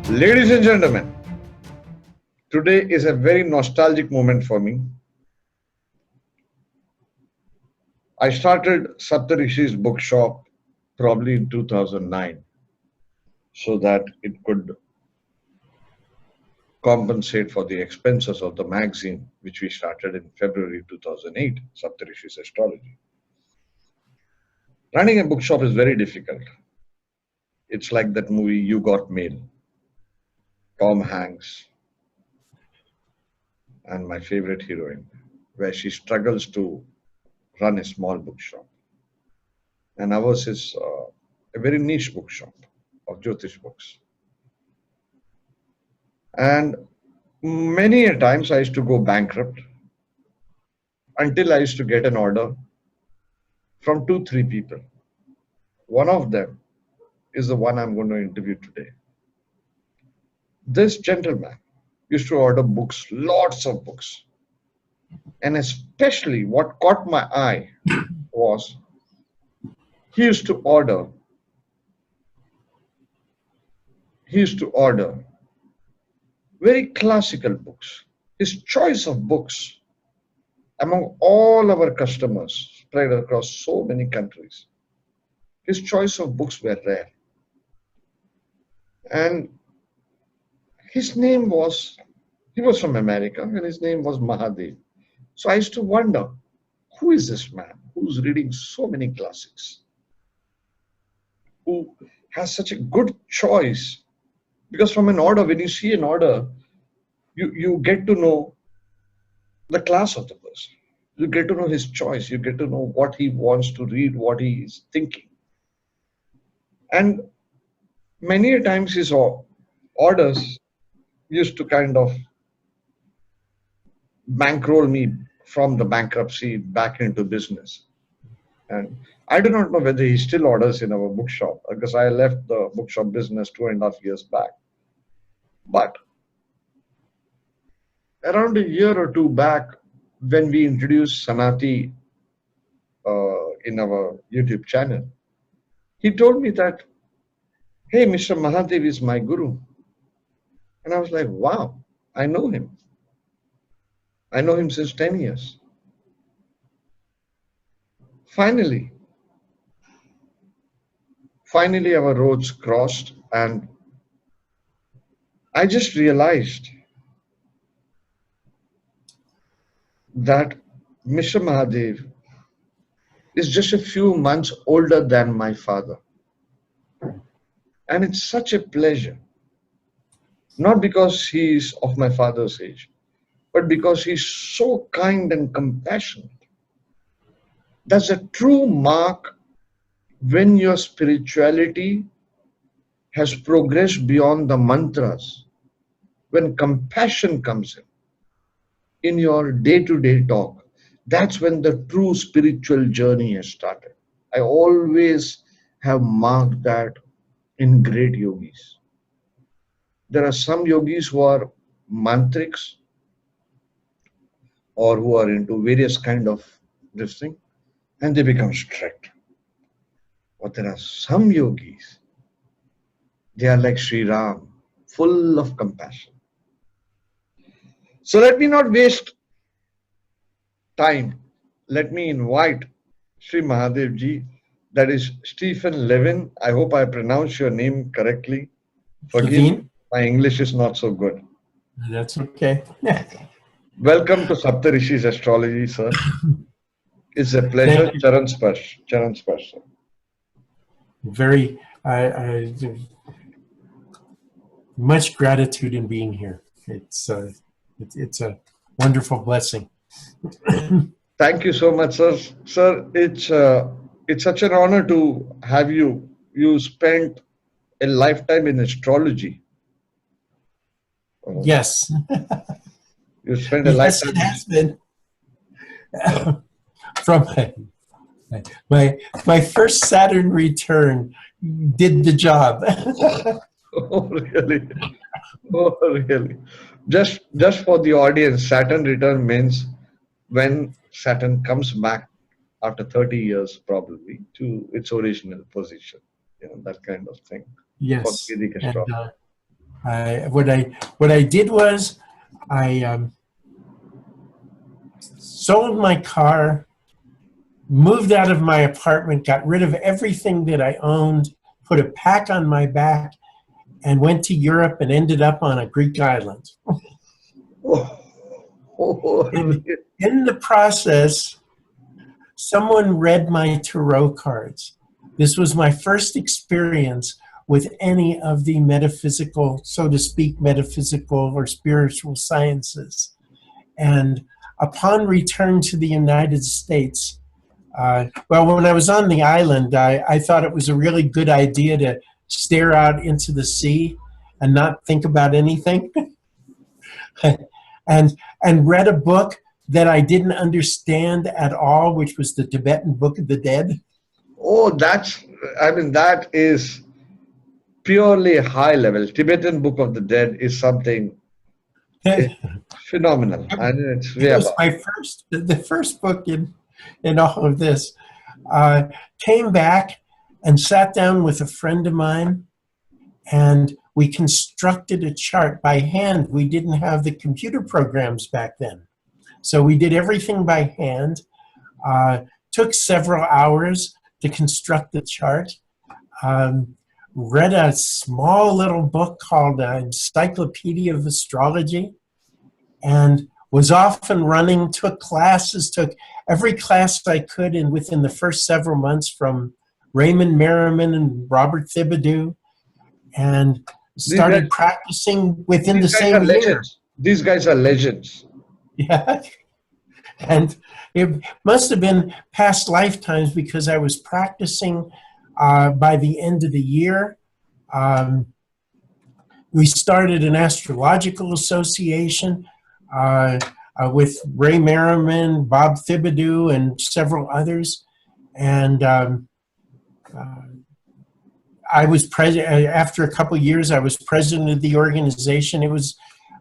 Ladies and gentlemen, today is a very nostalgic moment for me. I started Saptarishis Book Shop probably in 2009 so that it could compensate for the expenses of the magazine which we started in February 2008, Saptarishis Astrology. Running a bookshop is very difficult. It's like that movie You Got Mail. Tom Hanks and my favorite heroine, where she struggles to run a small bookshop. And ours is a very niche bookshop of Jyotish books. And many a times I used to go bankrupt until I used to get an order from 2-3 people. One of them is the one I'm going to interview today. This gentleman used to order books, lots of books. And especially what caught my eye was he used to order very classical books. His choice of books among all our customers spread across so many countries. His choice of books were rare. And he was from America, and his name was Mahadev. So I used to wonder, who is this man who's reading so many classics? Who has such a good choice? Because from an order, when you see an order, you get to know the class of the person. You get to know his choice. You get to know what he wants to read, what he is thinking. And many a times his orders used to kind of bankroll me from the bankruptcy back into business. And I do not know whether he still orders in our bookshop because I left the bookshop business 2.5 years back. But around a year or two back, when we introduced Sanati in our YouTube channel, he told me that, hey, Mr. Mahadev is my guru. And I was like, wow, I know him. I know him since 10 years. Finally, our roads crossed, and I just realized that Mr. Mahadev is just a few months older than my father. And it's such a pleasure, not because he is of my father's age, but because he's so kind and compassionate. That's a true mark when your spirituality has progressed beyond the mantras, when compassion comes in your day-to-day talk. That's when the true spiritual journey has started. I always have marked that in great yogis. There are some yogis who are mantrics or who are into various kind of this thing, and they become strict. But there are some yogis, they are like Sri Ram, full of compassion. So let me not waste time. Let me invite Sri Mahadev Ji, that is Stephen Levine. I hope I pronounce your name correctly. Forgive me, my English is not so good. That's okay. Welcome to Saptarishis Astrology, sir. It's a pleasure. Charan Sparsh. Charan Sparsh, sir. Very, much gratitude in being here. It's It's a wonderful blessing. Thank you so much, sir. Sir, it's such an honor to have you. You spent a lifetime in astrology. Oh, Yes, you spent a yes, it lifetime. has been. From my first Saturn return did the job. Oh, really? Oh, really? Just for the audience, Saturn return means when Saturn comes back after 30 years, probably to its original position. That kind of thing for Yes, Vedic and astrology. what I did was I sold my car, moved out of my apartment, got rid of everything that I owned, put a pack on my back, and went to Europe and ended up on a Greek island. Oh, oh, And in the process, someone read my tarot cards. This was my first experience with any of the metaphysical, so to speak, metaphysical or spiritual sciences. And upon return to the United States, when I was on the island, I thought it was a really good idea to stare out into the sea and not think about anything. and read a book that I didn't understand at all, which was the Tibetan Book of the Dead. oh, that is purely high level. Tibetan Book of the Dead is something It phenomenal, and it's way was above. my the first book in all of this. Came back and sat down with a friend of mine, and we constructed a chart by hand. We didn't have the computer programs back then. So we did everything by hand. Took several hours to construct the chart. Read a small little book called Encyclopedia of Astrology, and was off and running, took classes, took every class I could in within the first several months from Raymond Merriman and Robert Thibodeau, and These guys, started practicing within the these guys are same year. legends. These guys are legends. Yeah. And it must have been past lifetimes because I was practicing by the end of the year. We started an astrological association with Ray Merriman, Bob Thibodeau, and several others. And I was president. After a couple of years, I was president of the organization. It was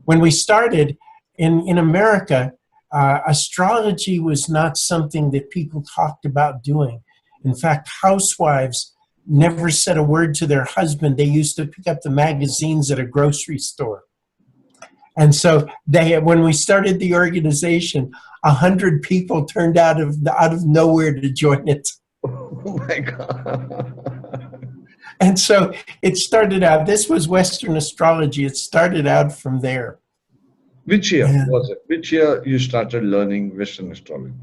when we started in America. Astrology was not something that people talked about doing. In fact, housewives never said a word to their husband. They used to pick up the magazines at a grocery store. And so when we started the organization, 100 people turned out of nowhere to join it. Oh my God. And so it started out, this was Western astrology. It started out from there. Which year And, was it? Which year you started learning Western astrology?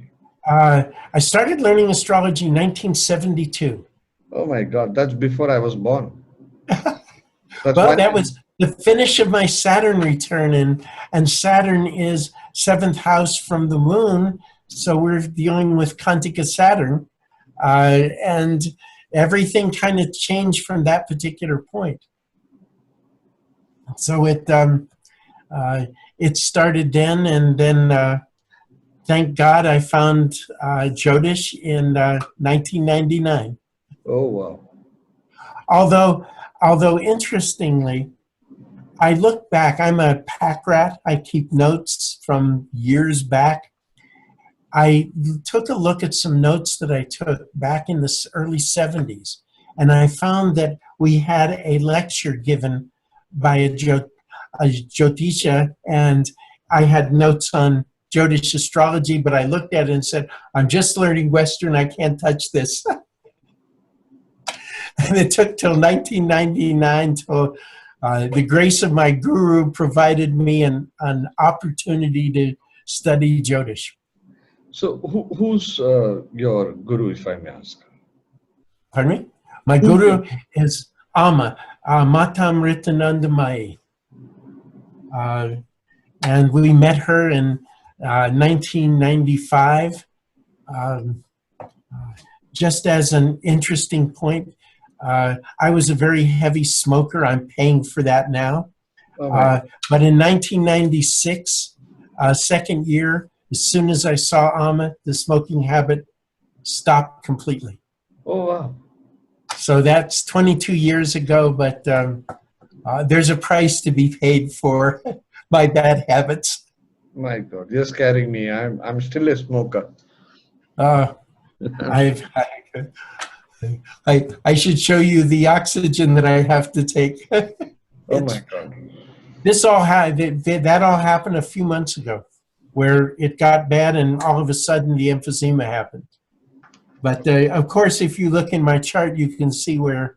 I started learning astrology in 1972. Oh my God, that's before I was born. That's Well, one. that was the finish of my Saturn return, and Saturn is seventh house from the moon, so we're dealing with Kantika Saturn, and everything kind of changed from that particular point. So it started then, and then thank God I found Jyotish in 1999. Oh wow. Although interestingly, I look back, I'm a pack rat. I keep notes from years back. I took a look at some notes that I took back in the early 70s, and I found that we had a lecture given by a Jyotisha, and I had notes on Jyotish astrology, but I looked at it and said, I'm just learning Western, I can't touch this. And it took till 1999 till the grace of my guru provided me an opportunity to study Jyotish. So who's your guru, if I may ask? Pardon me? My guru is Amma, Matam Ritanandamayi. and we met her in 1995. Um, just as an interesting point, I was a very heavy smoker. I'm paying for that now. Oh my. But in 1996, second year, as soon as I saw Amma, the smoking habit stopped completely. Oh wow. So that's 22 years ago, but there's a price to be paid for my bad habits. My God, you're scaring me. I'm still a smoker. I've, I should show you the oxygen that I have to take. Oh my God. This all that all happened a few months ago, where it got bad and all of a sudden the emphysema happened. But of course, if you look in my chart, you can see where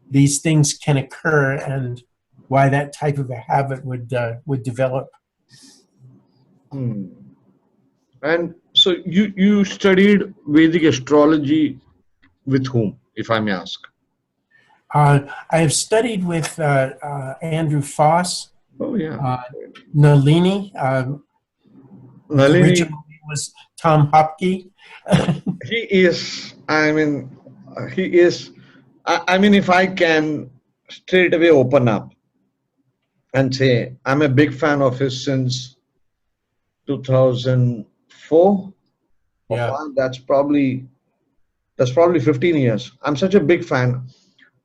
these things can occur and why that type of a habit would develop. And so you studied Vedic astrology with whom, if I may ask? I have studied with Andrew Foss, Oh yeah. Nalini. Nalini, Originally was Tom Hopke. he is, I mean, he is, I mean, if I can straight away open up and say, I'm a big fan of his since 2004. Yeah. That's probably 15 years. I'm such a big fan.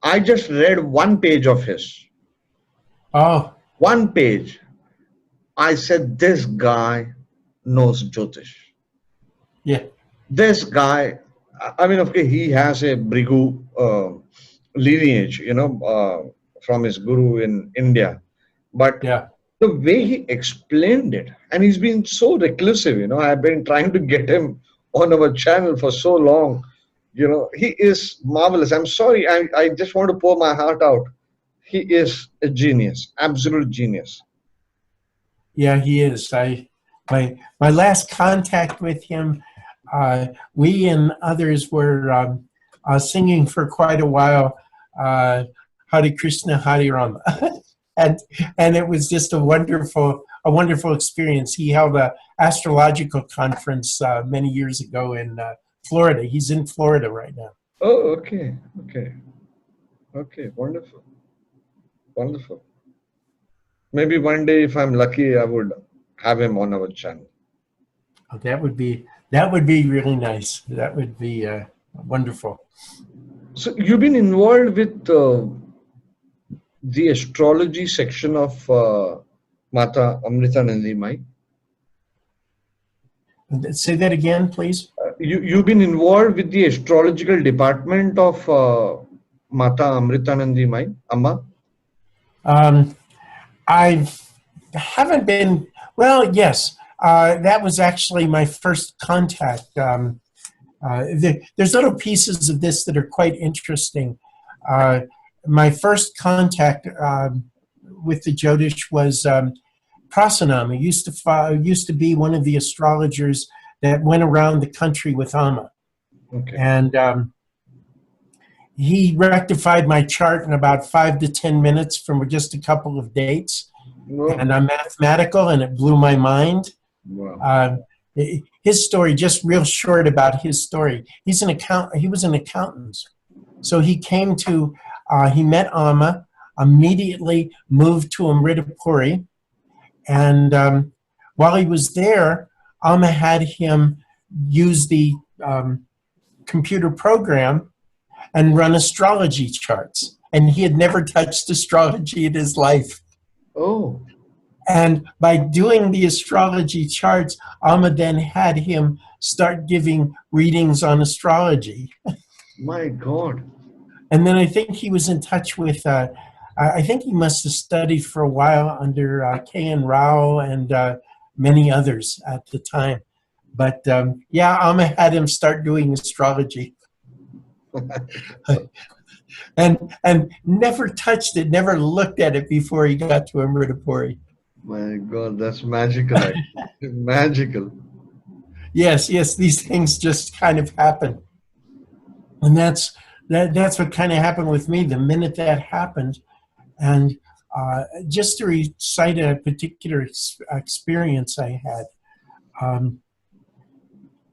I just read one page of his. Oh. One page. I said, this guy knows Jyotish. Yeah. This guy, I mean, okay, he has a Brigu lineage, from his guru in India. But yeah. the way he explained it, and he's been so reclusive, I've been trying to get him on our channel for so long. He is marvelous. I'm sorry, I just want to pour my heart out. He is a genius, absolute genius. Yeah, he is. My last contact with him, we and others were singing for quite a while, Hare Krishna, Hare Rama, and it was just a wonderful experience. He held an astrological conference many years ago in Florida. He's in Florida right now. Oh, okay, wonderful. Maybe one day, if I'm lucky, I would have him on our channel. Oh, that would be really nice. That would be wonderful. So you've been involved with the astrology section of Mata Amritanandi Mai? Say that again, please. You've been involved with the astrological department of Mata Amritanandi Mai, Amma? I haven't been, well, yes. That was actually my first contact. There's little pieces of this that are quite interesting. My first contact with the Jyotish was Prasanam. He used to be one of the astrologers that went around the country with Amma. Okay. And he rectified my chart in about 5 to 10 minutes from just a couple of dates. Wow. And I'm mathematical, and it blew my mind. Wow. His story, just real short about his story. He was an accountant. So he came to, he met Amma, immediately moved to Amritapuri. And while he was there, Amma had him use the computer program and run astrology charts. And he had never touched astrology in his life. Oh. And by doing the astrology charts, Amma then had him start giving readings on astrology. My God. And then I think he was in touch with, I think he must have studied for a while under K.N. Rao and many others at the time. But yeah, Amma had him start doing astrology. and never touched it, never looked at it before he got to Amritapuri. My God, that's magical. Magical. Yes, these things just kind of happen. And that's what kind of happened with me the minute that happened. And just to recite a particular experience I had.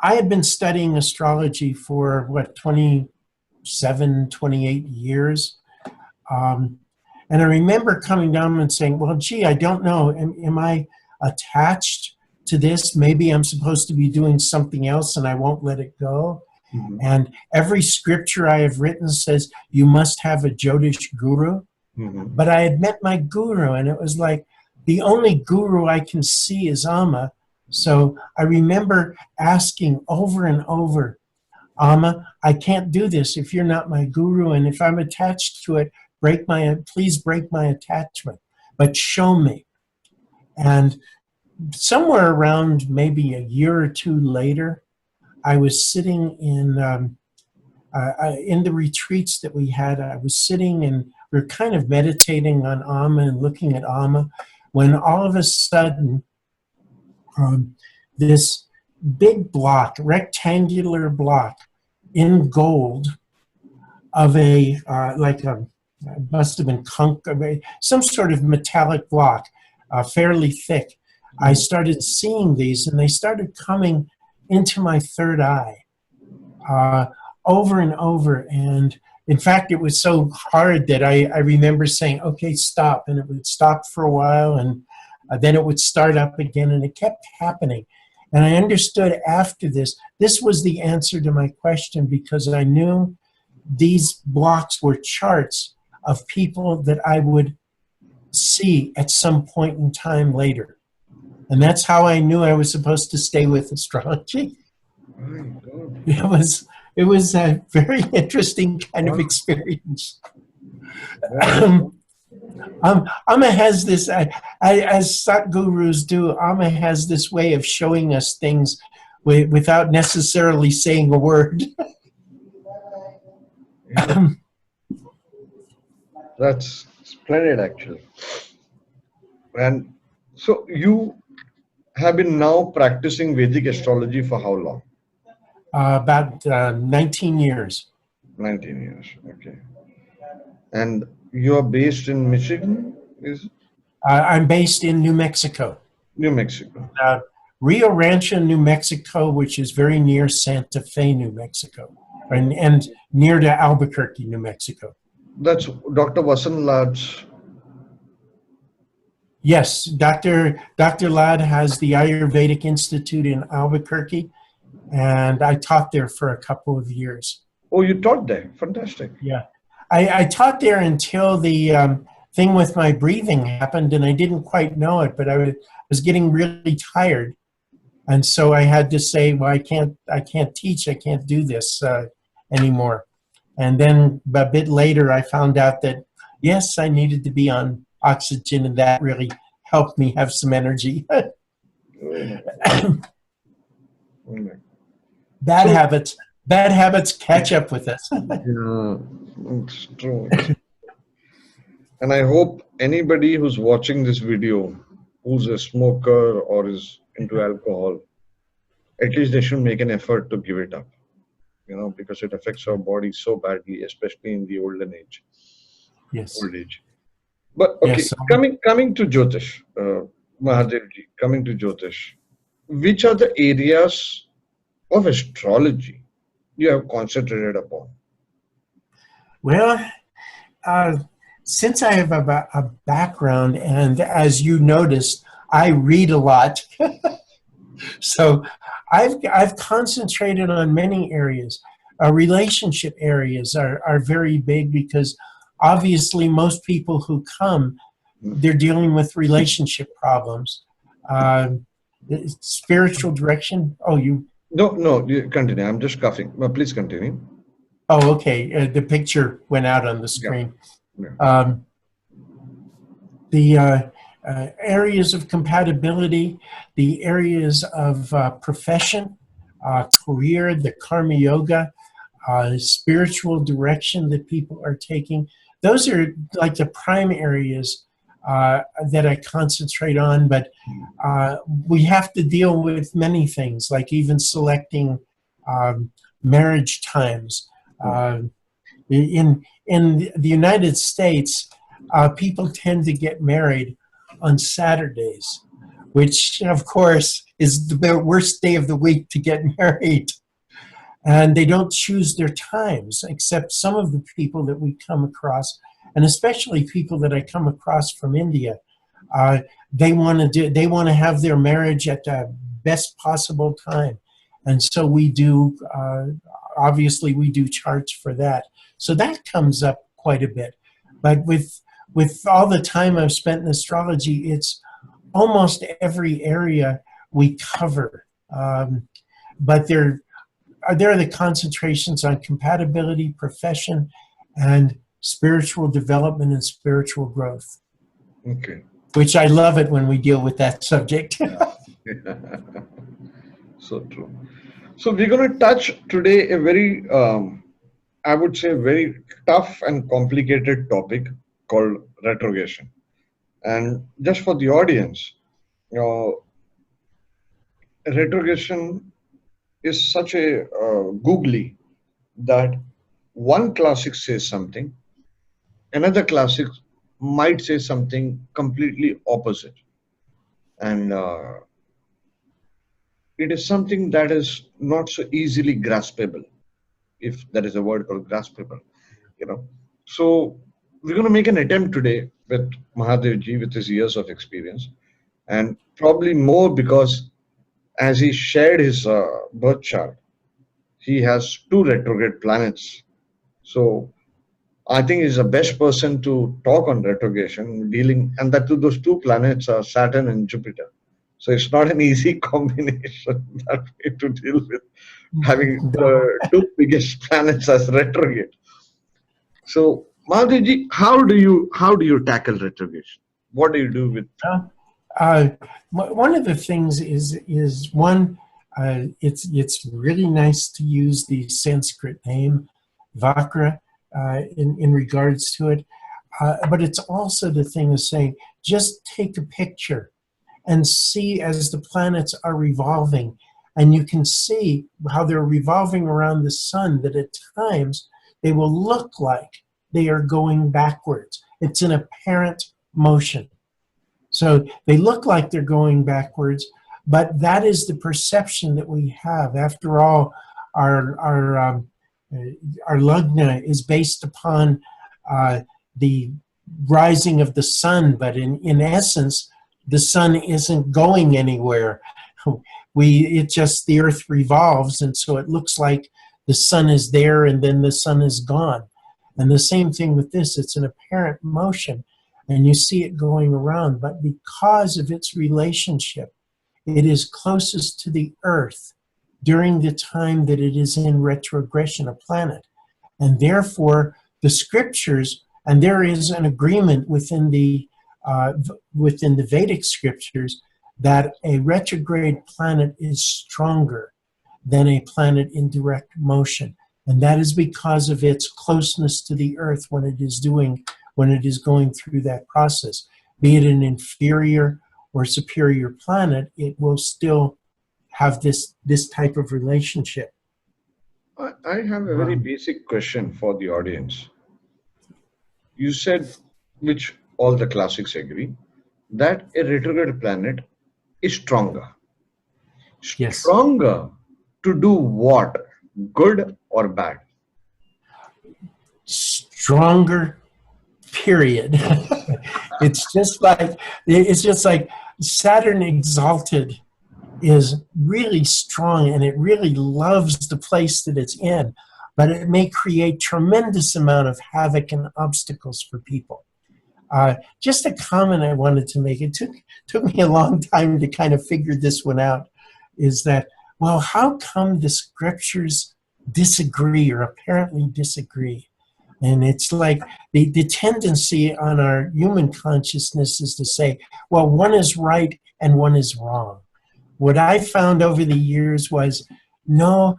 I had been studying astrology for, 27, 28 years. And I remember coming down and saying, well, gee, I don't know. Am I attached to this? Maybe I'm supposed to be doing something else and I won't let it go. Mm-hmm. And every scripture I have written says you must have a Jyotish guru. Mm-hmm. But I had met my guru, and it was like the only guru I can see is Amma. So I remember asking over and over, Amma, I can't do this if you're not my guru, and if I'm attached to it, please break my attachment, but show me. And somewhere around maybe a year or two later, I was sitting in the retreats that we had. I was sitting and we were kind of meditating on Amma and looking at Amma, when all of a sudden, this big block, rectangular block in gold of must have been some sort of metallic block, fairly thick. I started seeing these, and they started coming into my third eye over and over. And in fact, it was so hard that I remember saying, okay, stop. And it would stop for a while, and then it would start up again, and it kept happening. And I understood after this was the answer to my question, because I knew these blocks were charts of people that I would see at some point in time later. And that's how I knew I was supposed to stay with astrology. My God. It was a very interesting kind of experience. Amma has this, as Sat gurus do, Amma has this way of showing us things without necessarily saying a word. That's splendid, actually. And so you have been now practicing Vedic astrology for how long? About 19 years. 19 years, okay. And you are based in Michigan? I'm based in New Mexico. New Mexico. Rio Rancho, New Mexico, which is very near Santa Fe, New Mexico, and near to Albuquerque, New Mexico. That's Dr. Vasan Lad's. Yes, Dr. Lad has the Ayurvedic Institute in Albuquerque, and I taught there for a couple of years. Oh, you taught there? Fantastic. Yeah. I taught there until the thing with my breathing happened, and I didn't quite know it, but I was getting really tired. And so I had to say, well, I can't teach, I can't do this anymore. And then a bit later, I found out that, yes, I needed to be on oxygen, and that really helped me have some energy. Bad habits catch up with us. Yeah, it's true. And I hope anybody who's watching this video, who's a smoker or is into alcohol, at least they should make an effort to give it up, because it affects our body so badly, especially in the olden age. Yes. Old age. But okay, yes. coming to Jyotish, Mahadevji, coming to Jyotish, which are the areas of astrology you have concentrated upon? Well, since I have a background, and as you noticed, I read a lot, so I've concentrated on many areas. Relationship areas are very big, because obviously most people who come, they're dealing with relationship problems. Spiritual direction. Oh, you. No, you continue. I'm just coughing. Please continue. Oh, okay. The picture went out on the screen. Yeah. The areas of compatibility, the areas of profession, career, the karma yoga, spiritual direction that people are taking. Those are like the prime areas that I concentrate on, but we have to deal with many things, like even selecting marriage times. In the United States, people tend to get married on Saturdays, which, of course, is the worst day of the week to get married. And they don't choose their times, except some of the people that we come across, and especially people that I come across from India. They want to have their marriage at the best possible time, and so we do. Obviously, we do charts for that, so that comes up quite a bit. But with all the time I've spent in astrology, it's almost every area we cover. But there are the concentrations on compatibility, profession, and spiritual development and spiritual growth. Okay. Which I love it when we deal with that subject. So true. So we're going to touch today a very, I would say, very tough and complicated topic called retrogression. And just for the audience, retrogression is such a googly that one classic says something, another classic might say something completely opposite. And it is something that is not so easily graspable, if there is a word called graspable, So we're going to make an attempt today with Mahadevji with his years of experience, and probably more because as he shared his birth chart, he has two retrograde planets. So I think he's the best person to talk on retrogression, and that those two planets are Saturn and Jupiter. So it's not an easy combination that way to deal with, having the two biggest planets as retrograde. So Mahadevji, how do you tackle retrogression? What do you do with? One of the things is one. It's really nice to use the Sanskrit name Vakra in regards to it, but it's also the thing of saying just take a picture and see as the planets are revolving, and you can see how they're revolving around the sun, that at times they will look like they are going backwards. It's an apparent motion. So they look like they're going backwards, but that is the perception that we have. After all, our lagna is based upon the rising of the sun, but in essence, the sun isn't going anywhere. The earth revolves, and so it looks like the sun is there and then the sun is gone. And the same thing with this, it's an apparent motion and you see it going around, but because of its relationship, it is closest to the earth during the time that it is in retrogression, a planet. And therefore, the scriptures, and there is an agreement within the Vedic scriptures that a retrograde planet is stronger than a planet in direct motion. And that is because of its closeness to the earth when it is going through that process. Be it an inferior or superior planet, it will still have this type of relationship. I have a very basic question for the audience. You said, which all the classics agree, that a retrograde planet is stronger. Yes. Stronger to do what? Good or bad? Stronger, period. It's just like Saturn exalted is really strong and it really loves the place that it's in, but it may create tremendous amount of havoc and obstacles for people. Just a comment I wanted to make, it took me a long time to kind of figure this one out, is that, well, how come the scriptures disagree or apparently disagree? And it's like the tendency on our human consciousness is to say, well, one is right and one is wrong. What I found over the years was, no,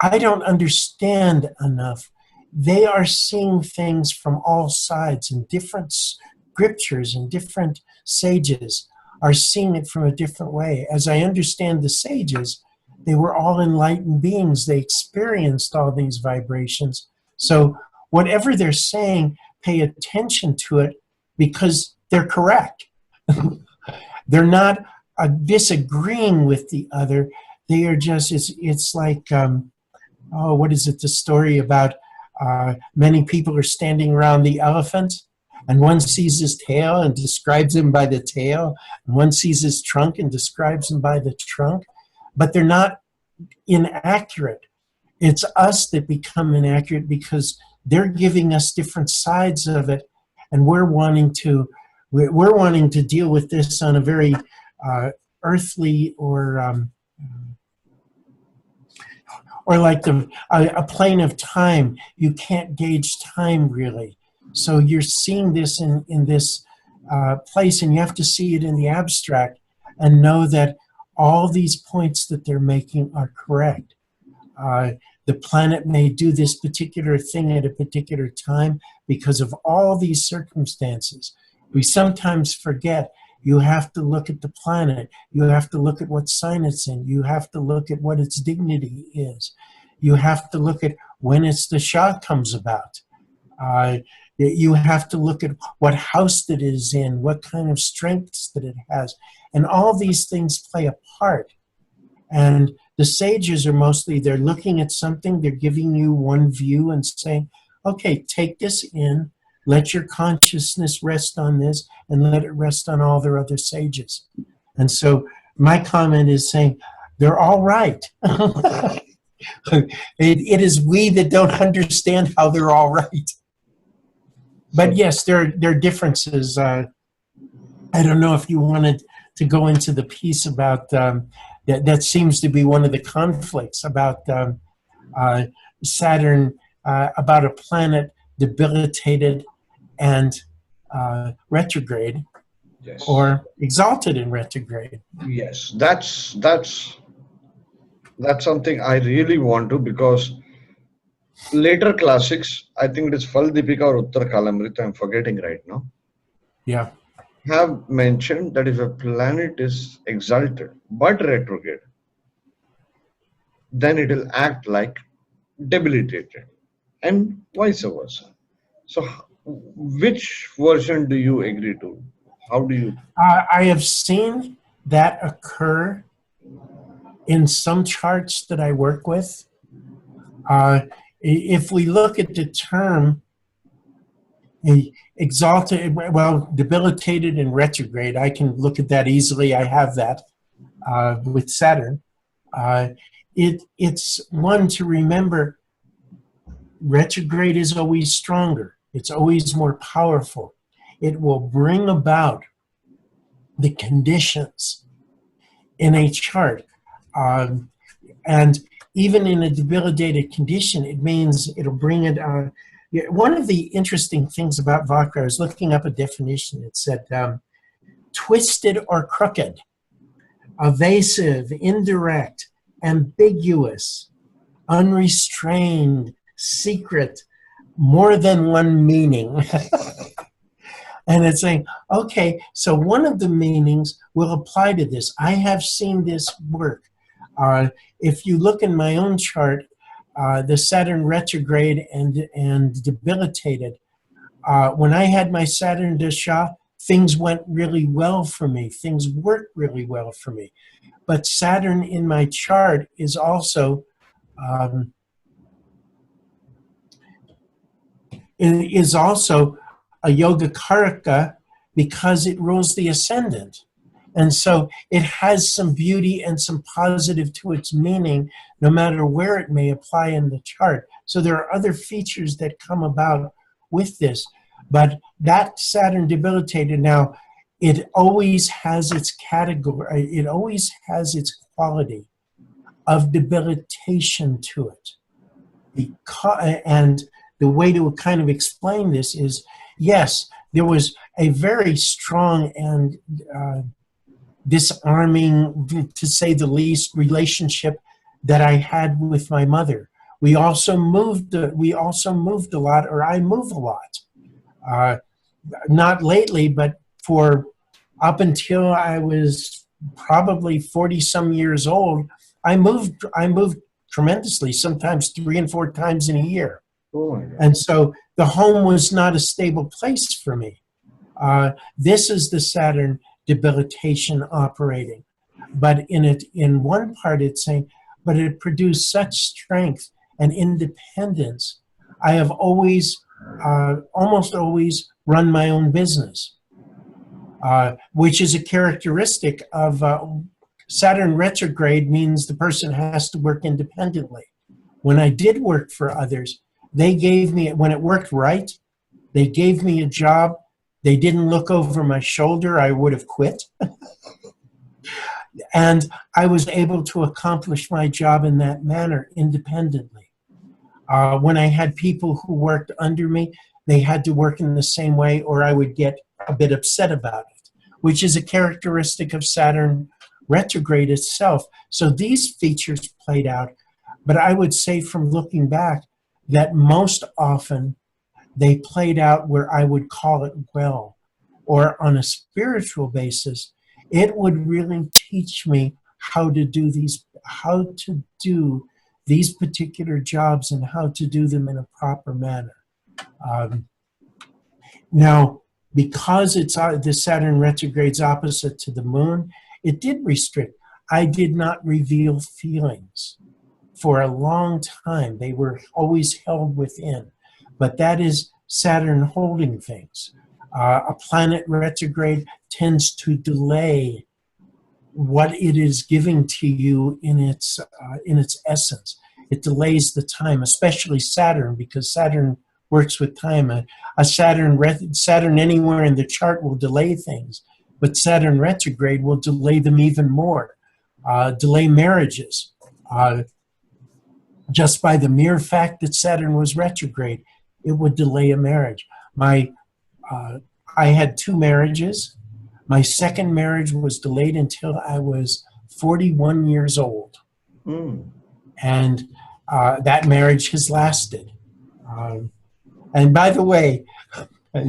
I don't understand enough. They are seeing things from all sides, and different scriptures and different sages are seeing it from a different way. As I understand the sages, they were all enlightened beings. They experienced all these vibrations. So whatever they're saying, pay attention to it, because they're correct. They're not disagreeing with the other. They are just, it's like, what is it, the story about many people are standing around the elephant, and one sees his tail and describes him by the tail, and one sees his trunk and describes him by the trunk, but they're not inaccurate. It's us that become inaccurate because they're giving us different sides of it, and we're wanting to deal with this on a very earthly or like a plane of time. You can't gauge time really. So you're seeing this in this place, and you have to see it in the abstract and know that all these points that they're making are correct. The planet may do this particular thing at a particular time because of all these circumstances. We sometimes forget you have to look at the planet. You have to look at what sign it's in. You have to look at what its dignity is. You have to look at when its dasha comes about. You have to look at what house that it is in, what kind of strengths that it has. And all these things play a part. And the sages are mostly, they're looking at something, they're giving you one view and saying, okay, take this in, let your consciousness rest on this, and let it rest on all their other sages. And so my comment is saying, they're all right. It is we that don't understand how they're all right. But yes, there are differences. I don't know if you wanted to go into the piece about that seems to be one of the conflicts about Saturn, about a planet debilitated and retrograde, Yes. or exalted in retrograde. Yes, that's something I really want to, because later classics, I think it is Fal Deepika or Uttar Kalamrita, I'm forgetting right now, Yeah. have mentioned that if a planet is exalted but retrograde, then it will act like debilitated, and vice versa. So which version do you agree to? How do you? I have seen that occur in some charts that I work with. If we look at the term exalted, well, debilitated and retrograde, I can look at that easily. I have that with Saturn. It's one to remember. Retrograde is always stronger. It's always more powerful. It will bring about the conditions in a chart. And even in a debilitated condition, it means it'll bring it. One of the interesting things about Vakra, I was looking up a definition. It said twisted or crooked, evasive, indirect, ambiguous, unrestrained, secret, more than one meaning. And it's saying, okay, so one of the meanings will apply to this. I have seen this work. If you look in my own chart, the Saturn retrograde and debilitated, when I had my Saturn dasha, things went really well for me. Things worked really well for me. But Saturn in my chart is also a yoga karaka because it rules the ascendant. And so it has some beauty and some positive to its meaning, no matter where it may apply in the chart. So there are other features that come about with this. But that Saturn debilitated, now, it always has its category, it always has its quality of debilitation to it. And the way to kind of explain this is, yes, there was a very strong and disarming, to say the least, relationship that I had with my mother. We also moved a lot, or I move a lot. Not lately, but for up until I was probably 40-some years old, I moved tremendously, sometimes 3 and 4 times in a year. Oh my God. And so the home was not a stable place for me. This is the Saturn debilitation operating. But in one part it's saying, but it produced such strength and independence. I have always, almost always run my own business, which is a characteristic of Saturn retrograde. Means the person has to work independently. When I did work for others, they gave me, when it worked right, they gave me a job. They didn't look over my shoulder. I would have quit. And I was able to accomplish my job in that manner independently. When I had people who worked under me, they had to work in the same way or I would get a bit upset about it, which is a characteristic of Saturn retrograde itself. So these features played out, but I would say from looking back that most often they played out where I would call it well, or on a spiritual basis, it would really teach me how to do these particular jobs and how to do them in a proper manner. Now, because it's the Saturn retrograde's opposite to the moon, it did restrict. I did not reveal feelings for a long time. They were always held within. But that is Saturn holding things. A planet retrograde tends to delay what it is giving to you in its essence. It delays the time, especially Saturn, because Saturn works with time. A Saturn anywhere in the chart will delay things, but Saturn retrograde will delay them even more. Delay marriages. Just by the mere fact that Saturn was retrograde, it would delay a marriage. I had 2 marriages. My second marriage was delayed until I was 41 years old. And that marriage has lasted. And by the way,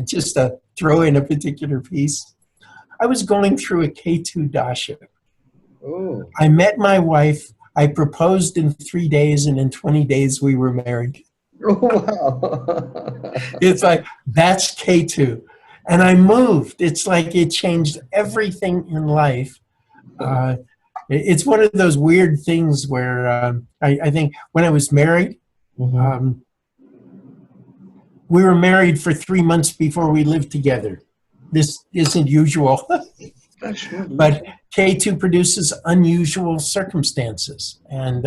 just to throw in a particular piece, I was going through a K2 dasha. Oh. I met my wife. I proposed in 3 days, and in 20 days we were married. Oh, wow. It's like, that's K2. And I moved. It's like it changed everything in life. It's one of those weird things where I think when I was married, we were married for 3 months before we lived together. This isn't usual. But K2 produces unusual circumstances and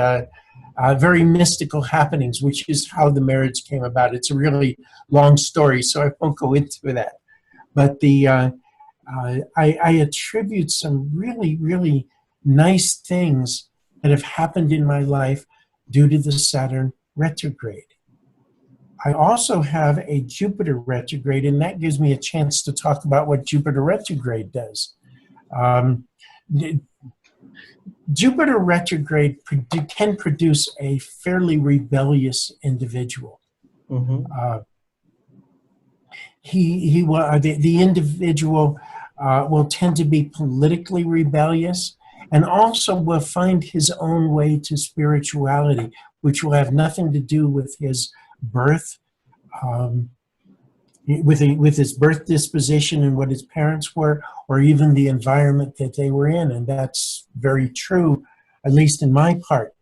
very mystical happenings, which is how the marriage came about. It's a really long story, so I won't go into that. But I attribute some really, really nice things that have happened in my life due to the Saturn retrograde. I also have a Jupiter retrograde, and that gives me a chance to talk about what Jupiter retrograde does. Jupiter retrograde can produce a fairly rebellious individual. The individual will tend to be politically rebellious and also will find his own way to spirituality, which will have nothing to do with his birth, with his birth disposition and what his parents were, or even the environment that they were in. And that's very true, at least in my part.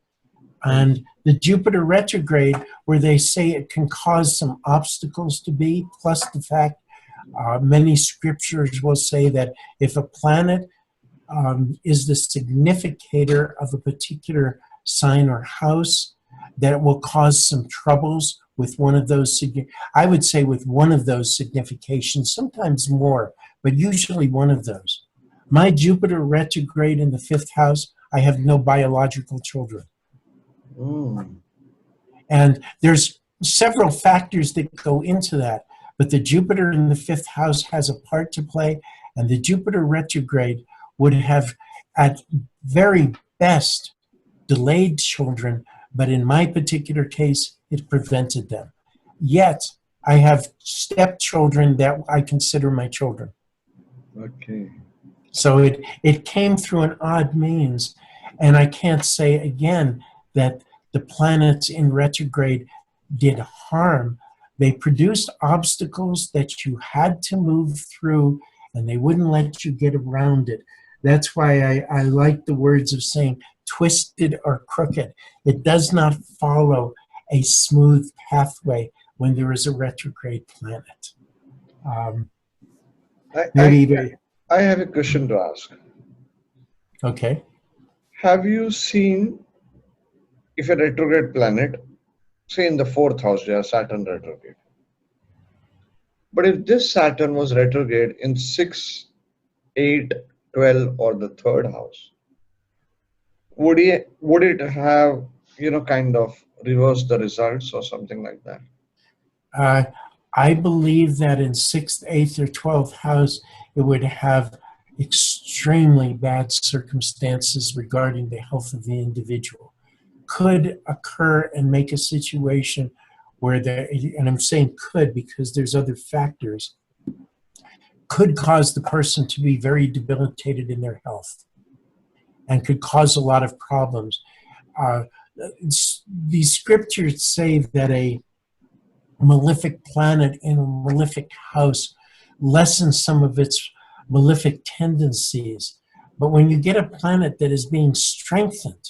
And the Jupiter retrograde, where they say it can cause some obstacles to be, plus the fact many scriptures will say that if a planet is the significator of a particular sign or house, that it will cause some troubles with one of those, I would say with one of those significations, sometimes more, but usually one of those. My Jupiter retrograde in the 5th house, I have no biological children. And there's several factors that go into that, but the Jupiter in the 5th house has a part to play, and the Jupiter retrograde would have, at very best, delayed children, but in my particular case, it prevented them. Yet, I have stepchildren that I consider my children. Okay. So it came through an odd means, and I can't say again that the planets in retrograde did harm, They produced obstacles that you had to move through, and they wouldn't let you get around it. That's why I like the words of saying twisted or crooked. It does not follow a smooth pathway when there is a retrograde planet. I, Maybe, I, I have a question to ask. okay. Have you seen if a retrograde planet, say in the fourth house, you have Saturn retrograde. But if this Saturn was retrograde in 6, 8, 12, or the third house, would it have, kind of reversed the results or something like that? I believe that in 6th, 8th, or 12th house, it would have extremely bad circumstances regarding the health of the individual. Could occur and make a situation where and I'm saying could because there's other factors, could cause the person to be very debilitated in their health and could cause a lot of problems. The scriptures say that a malefic planet in a malefic house lessens some of its malefic tendencies. But when you get a planet that is being strengthened,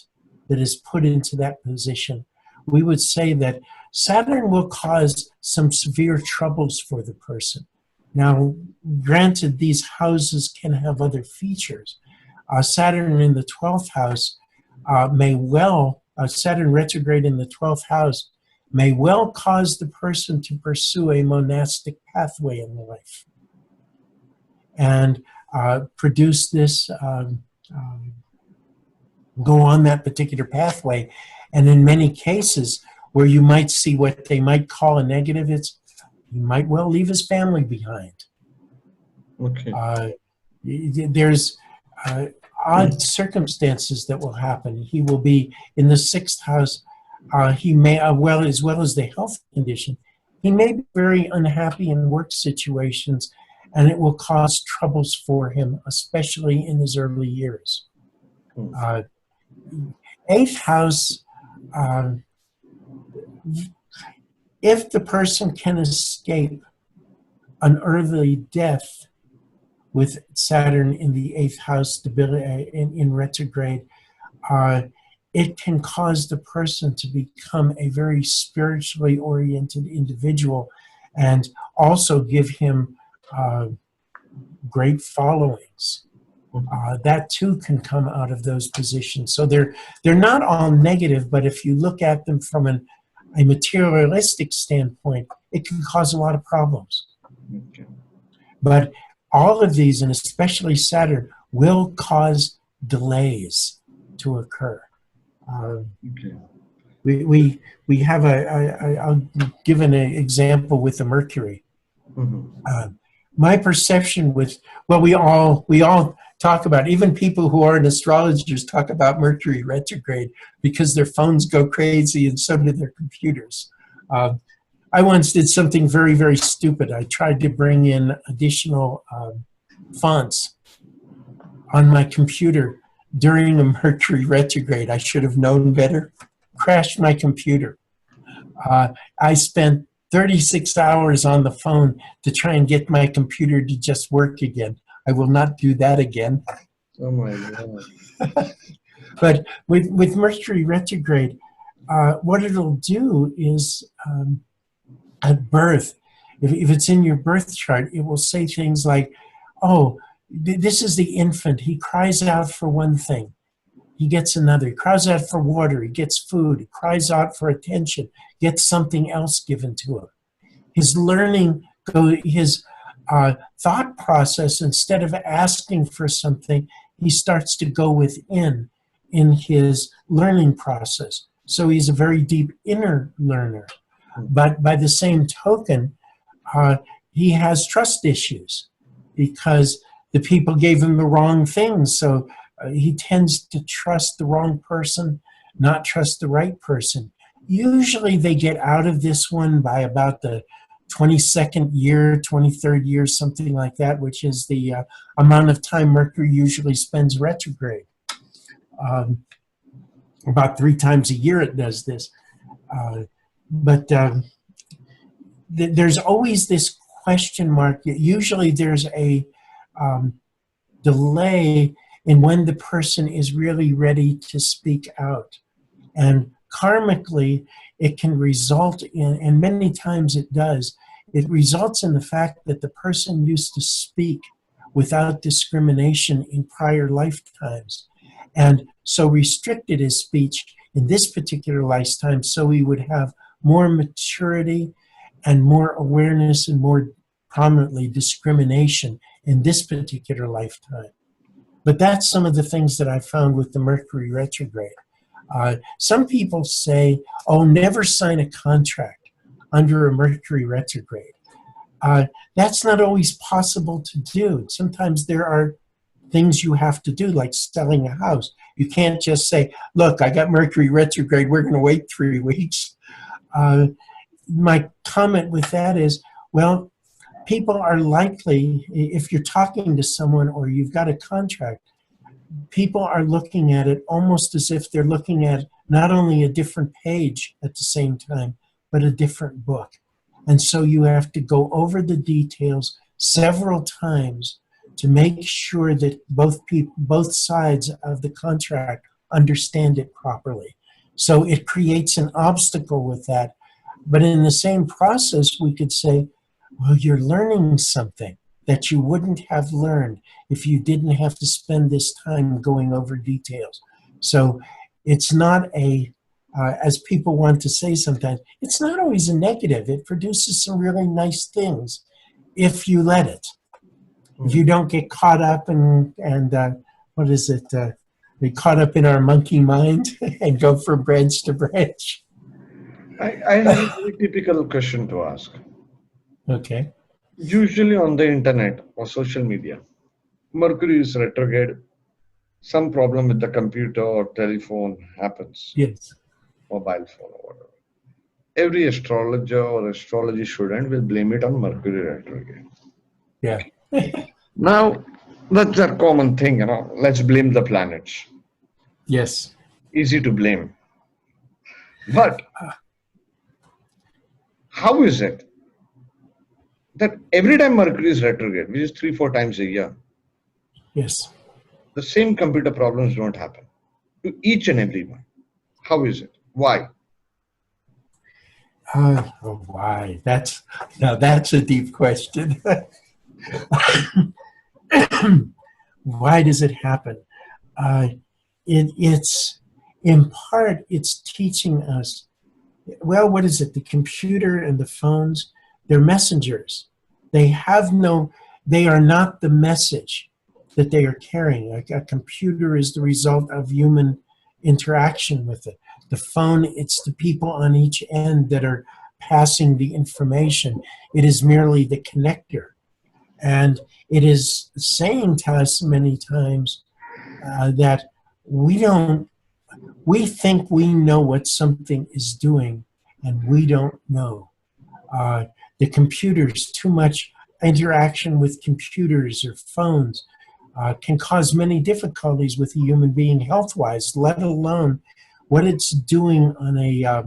that is put into that position, we would say that Saturn will cause some severe troubles for the person. Now, granted, these houses can have other features. Saturn in the 12th house Saturn retrograde in the 12th house may well cause the person to pursue a monastic pathway in life and produce this, go on that particular pathway. And in many cases, where you might see what they might call a negative, it's he might well leave his family behind. Okay. There's odd circumstances that will happen. He will be in the 6th house. He may, as well as the health condition, he may be very unhappy in work situations, and it will cause troubles for him, especially in his early years. 8th house, if the person can escape an early death with Saturn in the 8th house in retrograde, it can cause the person to become a very spiritually oriented individual and also give him great followings. That too can come out of those positions. So they're not all negative, but if you look at them from a materialistic standpoint, it can cause a lot of problems. Okay. But all of these, and especially Saturn, will cause delays to occur. Okay. We have I'll give an example with the Mercury. Mm-hmm. My perception we all talk about, even people who aren't astrologers talk about Mercury retrograde because their phones go crazy and so do their computers. I once did something very, very stupid. I tried to bring in additional fonts on my computer during a Mercury retrograde. I should have known better. Crashed my computer. I spent 36 hours on the phone to try and get my computer to just work again. I will not do that again. Oh my God. But with Mercury retrograde, what it'll do is at birth, if it's in your birth chart, it will say things like, oh, this is the infant. He cries out for one thing. He gets another. He cries out for water. He gets food. He cries out for attention. Gets something else given to him. His learning, his thought process, instead of asking for something, he starts to go within in his learning process. So he's a very deep inner learner. But by the same token, he has trust issues because the people gave him the wrong things. So he tends to trust the wrong person, not trust the right person. Usually they get out of this one by about the 22nd year, 23rd year, something like that, which is the amount of time Mercury usually spends retrograde. About 3 times a year it does this. But there's always this question mark. Usually there's a delay in when the person is really ready to speak out. And karmically, it can result in, and many times it does, it results in the fact that the person used to speak without discrimination in prior lifetimes. And so restricted his speech in this particular lifetime so he would have more maturity and more awareness and more prominently discrimination in this particular lifetime. But that's some of the things that I found with the Mercury retrograde. Some people say, oh, never sign a contract under a Mercury retrograde. That's not always possible to do. Sometimes there are things you have to do, like selling a house. You can't just say, look, I got Mercury retrograde, we're going to wait 3 weeks. My comment with that is, well, people are likely, if you're talking to someone or you've got a contract, people are looking at it almost as if they're looking at not only a different page at the same time, but a different book. And so you have to go over the details several times to make sure that both sides of the contract understand it properly. So it creates an obstacle with that. But in the same process, we could say, well, you're learning something that you wouldn't have learned if you didn't have to spend this time going over details. So it's not as people want to say sometimes, it's not always a negative. It produces some really nice things if you let it. If you don't get caught up and what is it? We caught up in our monkey mind and go from branch to branch. I have a very typical question to ask. Okay. Usually on the internet or social media, Mercury is retrograde, some problem with the computer or telephone happens, Yes. mobile phone or whatever. Every astrologer or astrology student will blame it on Mercury retrograde. Yeah. Now, that's a common thing, let's blame the planets. Yes. Easy to blame. But how is it that every time Mercury is retrograde, which is 3-4 times a year, Yes. the same computer problems don't happen to each and every one? How is it? Why? Why? That's a deep question. Why does it happen? It's in part, it's teaching us, well, what is it? The computer and the phones, they're messengers. They are not the message that they are carrying. A computer is the result of human interaction with it. The phone, it's the people on each end that are passing the information. It is merely the connector. And it is saying to us many times that we think we know what something is doing, and we don't know. The computers, too much interaction with computers or phones can cause many difficulties with a human being health-wise, let alone what it's doing on a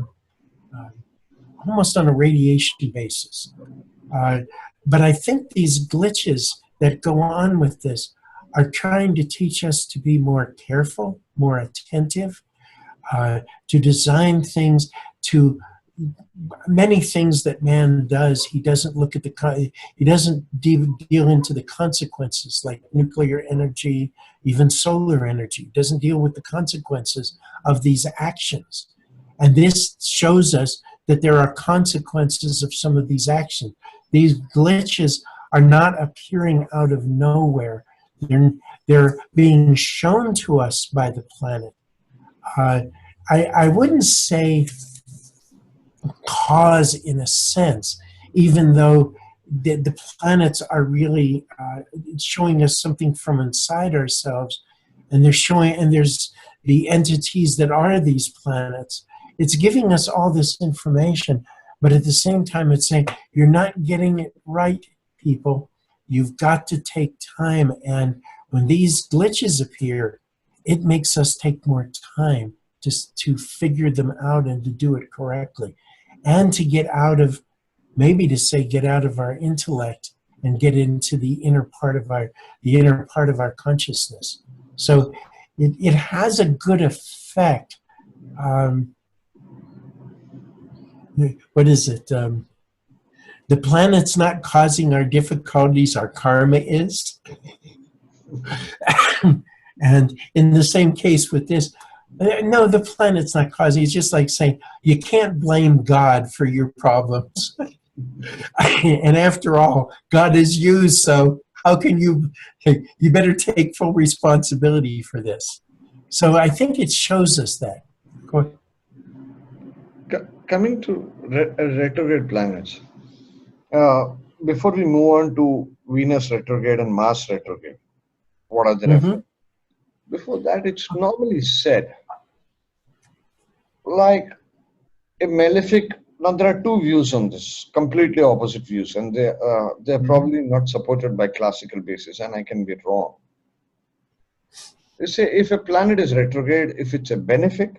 almost on a radiation basis. But I think these glitches that go on with this are trying to teach us to be more careful, more attentive, to design things, to many things that man does. He doesn't look at he doesn't deal into the consequences, like nuclear energy, even solar energy. He doesn't deal with the consequences of these actions. And this shows us that there are consequences of some of these actions. These glitches are not appearing out of nowhere. They're being shown to us by the planet. I wouldn't say cause in a sense, even though the planets are really showing us something from inside ourselves, and there's the entities that are these planets. It's giving us all this information, but at the same time, it's saying, you're not getting it right, people. You've got to take time. And when these glitches appear, it makes us take more time just to figure them out and to do it correctly, and to get out of maybe to say get out of our intellect and get into the inner part of our consciousness. So it has a good effect. What is it? The planet's not causing our difficulties, our karma is. And in the same case with this, no, the planet's not causing. It's just like saying you can't blame God for your problems. And after all, God is you, so how can you better take full responsibility for this. So I think it shows us that. Go ahead. Coming to retrograde planets, before we move on to Venus retrograde and Mars retrograde, what are their effects? Before that, it's normally said, like a malefic. Now there are two views on this, completely opposite views, and they're probably not supported by classical basis, and I can be wrong. They say if a planet is retrograde, if it's a benefic,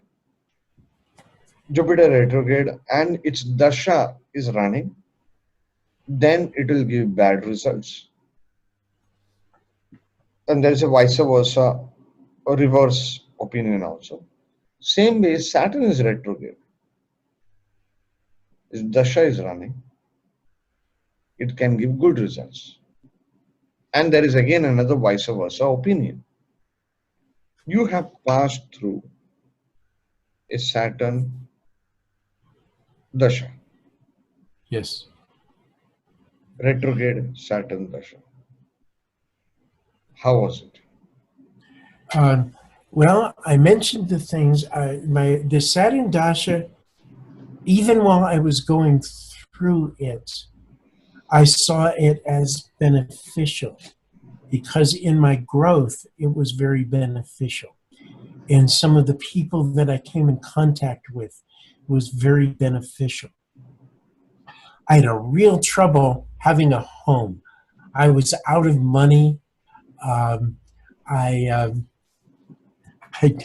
Jupiter retrograde, and its dasha is running, then it will give bad results. And there is a vice versa, a reverse opinion also. Same way, Saturn is retrograde. If dasha is running, it can give good results. And there is again another vice versa opinion. You have passed through a Saturn dasha. Yes. Retrograde Saturn dasha. How was it? Well, I mentioned the things. The Saturn dasha, even while I was going through it, I saw it as beneficial because in my growth, it was very beneficial. And some of the people that I came in contact with was very beneficial. I had a real trouble having a home. I was out of money. I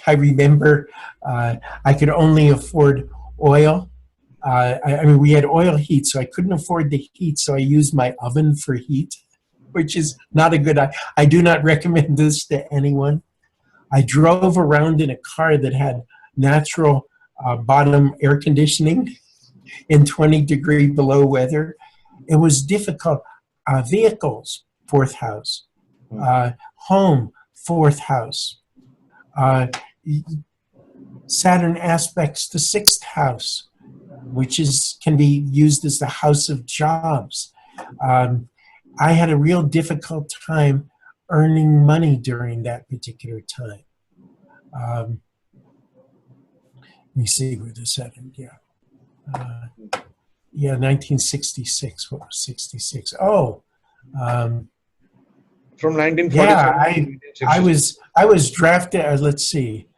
remember I could only afford oil. I mean, we had oil heat, so I couldn't afford the heat, so I used my oven for heat, which is not a good idea. I do not recommend this to anyone. I drove around in a car that had natural bottom air conditioning in 20-degree below weather. It was difficult. Vehicles, fourth house. Home, fourth house. Saturn aspects the sixth house, which can be used as the house of jobs. I had a real difficult time earning money during that particular time. Let me see where the Saturn, yeah. 1966. What was 66? Oh. From 1947 yeah, I was drafted. Let's see.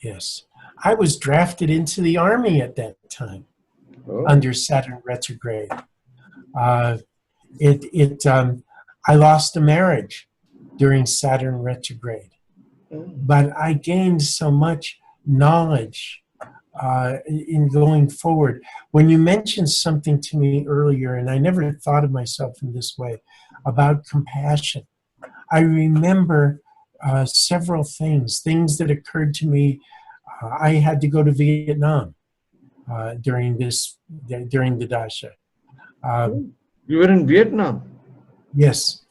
Yes, I was drafted into the army at that time under Saturn retrograde. I lost a marriage during Saturn retrograde, but I gained so much knowledge in going forward. When you mentioned something to me earlier, and I never thought of myself in this way, about compassion, I remember several things that occurred to me. I had to go to Vietnam during the dasha. You were in Vietnam? Yes.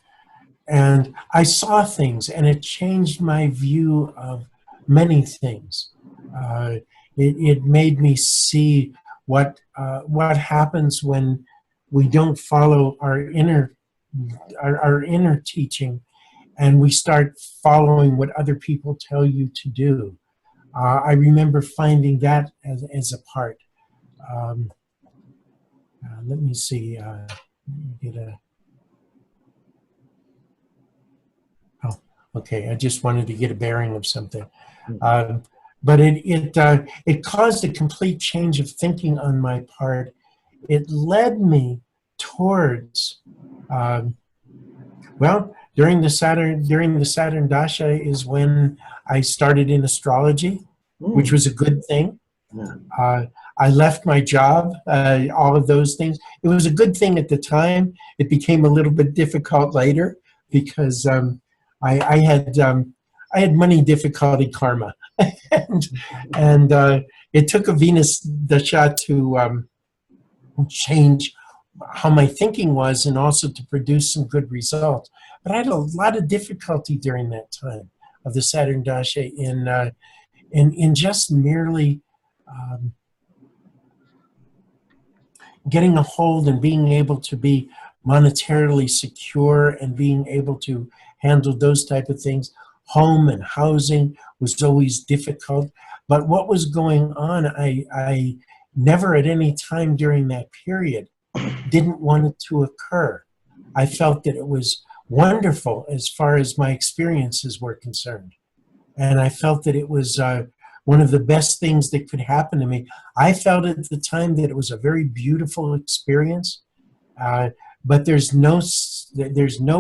And I saw things, and it changed my view of many things. It made me see what happens when we don't follow our inner teaching, and we start following what other people tell you to do. I remember finding that as a part. Let me see. Okay. I just wanted to get a bearing of something. But it caused a complete change of thinking on my part. It led me towards, during the Saturn dasha is when I started in astrology, which was a good thing. I left my job, all of those things. It was a good thing at the time. It became a little bit difficult later because I had money difficulty karma, and it took a Venus dasha to change how my thinking was and also to produce some good results. But I had a lot of difficulty during that time of the Saturn dasha in just merely getting a hold and being able to be monetarily secure and being able to handle those type of things. Home and housing was always difficult. But what was going on, I never at any time during that period didn't want it to occur. I felt that it was wonderful as far as my experiences were concerned. And I felt that it was one of the best things that could happen to me. I felt at the time that it was a very beautiful experience, but there's no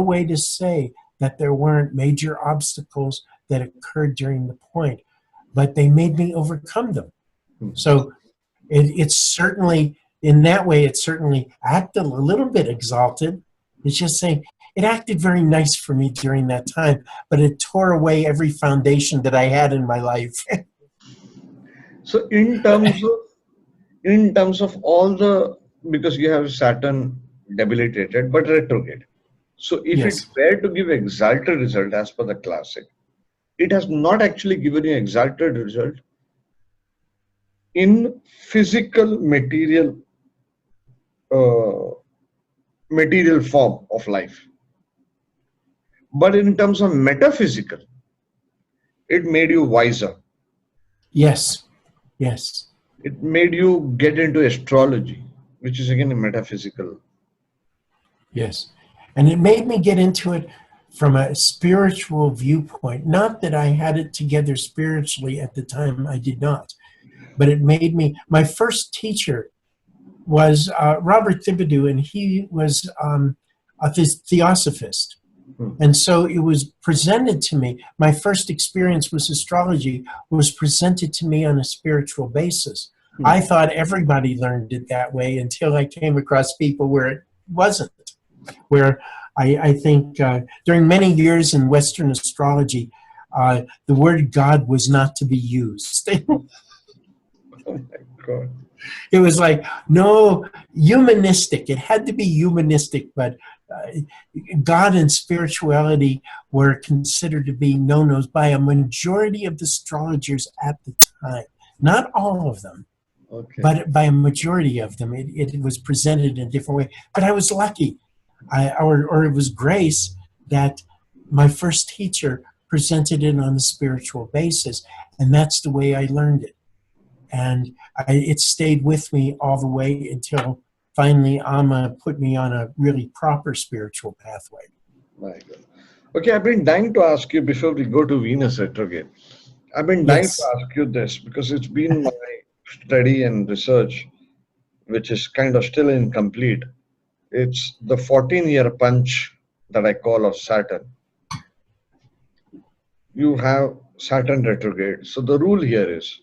way to say that there weren't major obstacles that occurred during the point, but they made me overcome them. So it's certainly, in that way, it certainly acted a little bit exalted. It's just saying, it acted very nice for me during that time, but it tore away every foundation that I had in my life. So in terms of all the, because you have Saturn debilitated but retrograde. So if Yes. it were to give exalted result as per the classic, it has not actually given you exalted result in physical material form of life. But in terms of metaphysical, it made you wiser. Yes, yes. It made you get into astrology, which is again a metaphysical. Yes. And it made me get into it from a spiritual viewpoint. Not that I had it together spiritually at the time, I did not. But it made me, my first teacher was Robert Thibodeau, and he was a theosophist. And so it was presented to me. My first experience with astrology was presented to me on a spiritual basis. I thought everybody learned it that way until I came across people where it wasn't. Where I think during many years in Western astrology, the word God was not to be used. Oh my God. It was like, no, humanistic. It had to be humanistic, but God and spirituality were considered to be no-nos by a majority of the astrologers at the time. Not all of them, Okay. but by a majority of them. It was presented in a different way. But I was lucky, or it was grace, that my first teacher presented it on a spiritual basis, and that's the way I learned it. And it stayed with me all the way until finally Amma put me on a really proper spiritual pathway. My God. Okay, I've been dying to ask you before we go to Venus retrograde. I've been dying Yes. to ask you this because it's been my study and research, which is kind of still incomplete. It's the 14-year punch that I call of Saturn. You have Saturn retrograde. So the rule here is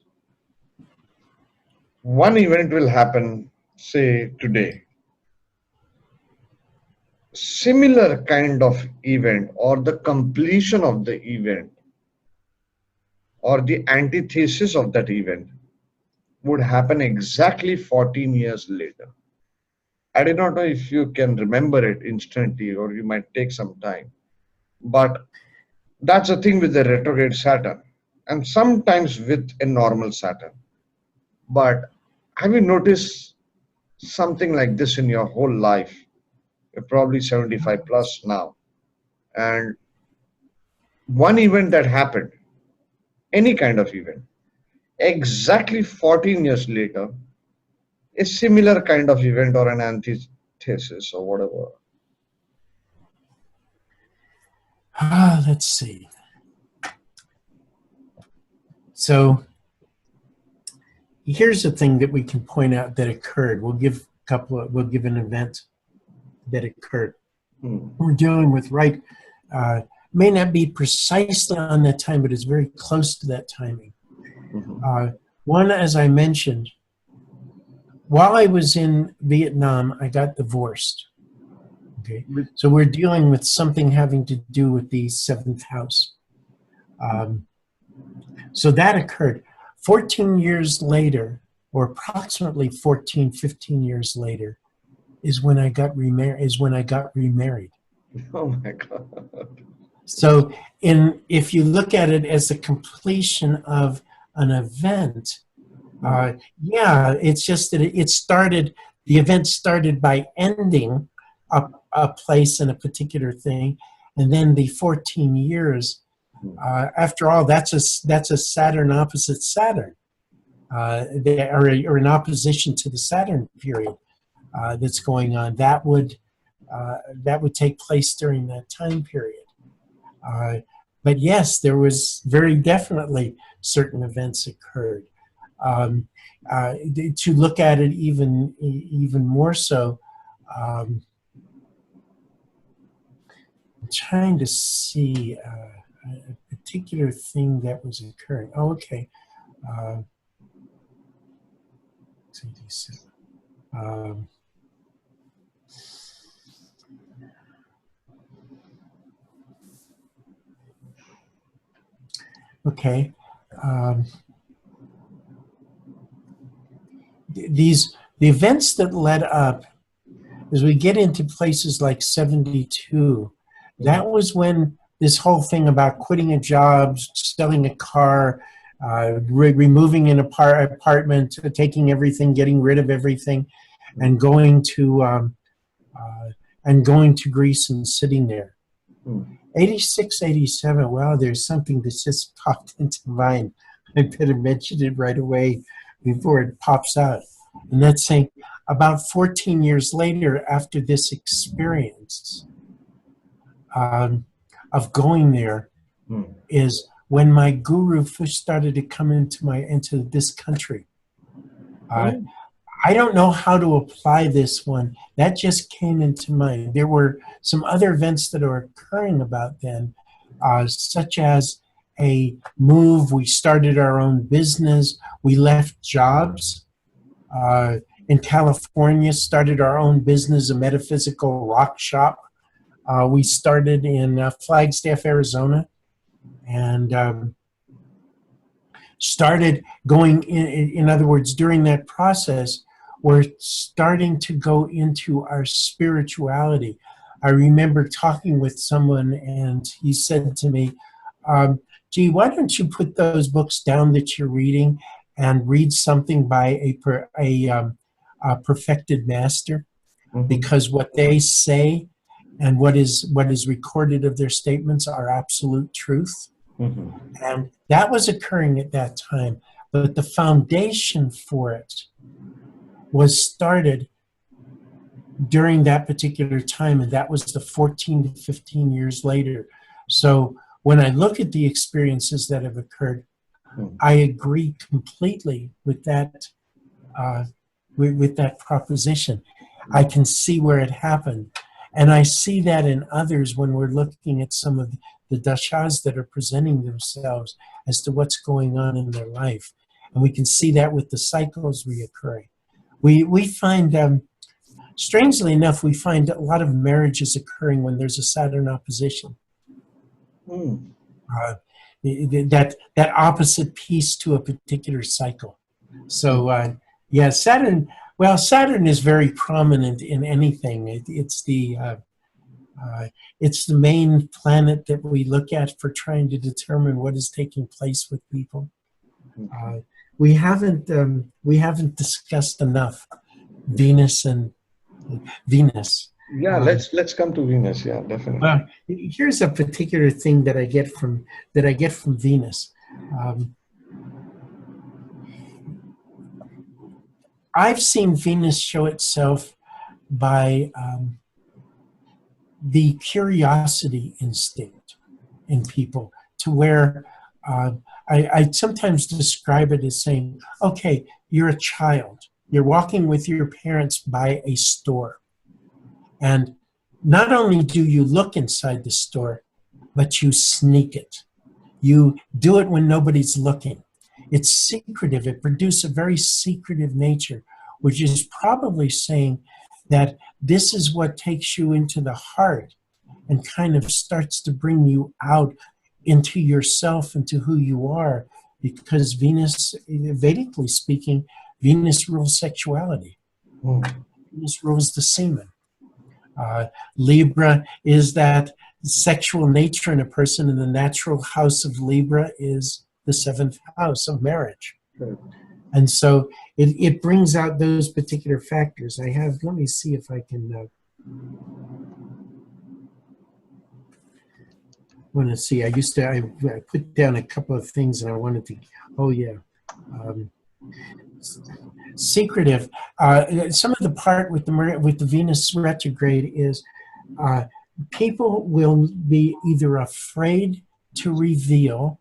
one event will happen, say today. Similar kind of event or the completion of the event or the antithesis of that event would happen exactly 14 years later. I do not know if you can remember it instantly or you might take some time. But that's the thing with the retrograde Saturn and sometimes with a normal Saturn. But have you noticed something like this in your whole life? You're probably 75 plus now. And one event that happened, any kind of event, exactly 14 years later, a similar kind of event or an antithesis or whatever. Let's see. So here's the thing that we can point out that occurred. We'll give an event that occurred. We're dealing with may not be precisely on that time, but it's very close to that timing. One, as I mentioned, while I was in Vietnam, I got divorced. Okay, so we're dealing with something having to do with the seventh house. So that occurred 14 years later, or approximately 14, 15 years later, is when I got remarried. Oh my God. So if you look at it as the completion of an event, yeah, it's just that the event started by ending a place and a particular thing, and then the 14 years, after all, that's a Saturn opposite Saturn, or an opposition to the Saturn period that's going on. That would take place during that time period. But yes, there was very definitely certain events occurred. To look at it even more so, I'm trying to see a particular thing that was occurring. Oh, okay. 87. Okay. The events that led up, as we get into places like 72, that was when this whole thing about quitting a job, selling a car, removing an apartment, taking everything, getting rid of everything, and going to Greece and sitting there. 86, 87, wow, there's something that just popped into mind. I better mention it right away before it pops out. And that's saying about 14 years later, after this experience of going there, is when my guru first started to come into this country. I don't know how to apply this one. That just came into mind. There were some other events that are occurring about then, such as a move. We started our own business. We left jobs in California, started our own business, a metaphysical rock shop. We started in Flagstaff, Arizona, and started going in other words, during that process, we're starting to go into our spirituality. I remember talking with someone, and he said to me, gee, why don't you put those books down that you're reading and read something by a perfected master? Because what they say and what is recorded of their statements are absolute truth. And that was occurring at that time. But the foundation for it was started during that particular time, and that was the 14 to 15 years later. So when I look at the experiences that have occurred, I agree completely with that proposition. I can see where it happened. And I see that in others when we're looking at some of the dashas that are presenting themselves as to what's going on in their life. And we can see that with the cycles reoccurring. We find, strangely enough, we find a lot of marriages occurring when there's a Saturn opposition. That opposite piece to a particular cycle. So, yeah, Saturn is very prominent in anything. It's the main planet that we look at for trying to determine what is taking place with people. We haven't discussed enough Venus. Yeah, let's come to Venus. Yeah, definitely. Well, here's a particular thing that I get from Venus. I've seen Venus show itself by the curiosity instinct in people, to where I sometimes describe it as saying, okay, you're a child. You're walking with your parents by a store. And not only do you look inside the store, but you sneak it. You do it when nobody's looking. It's secretive. It produces a very secretive nature which is probably saying that this is what takes you into the heart and kind of starts to bring you out into yourself, into who you are, because Venus, Vedically speaking, Venus rules sexuality. Venus rules the semen. Libra is that sexual nature in a person, and the natural house of Libra is the 7th house of marriage. And so it brings out those particular factors. Let me see if I can, want to see. I put down a couple of things and I wanted to, oh yeah. Secretive. Some of the part with the Venus retrograde is people will be either afraid to reveal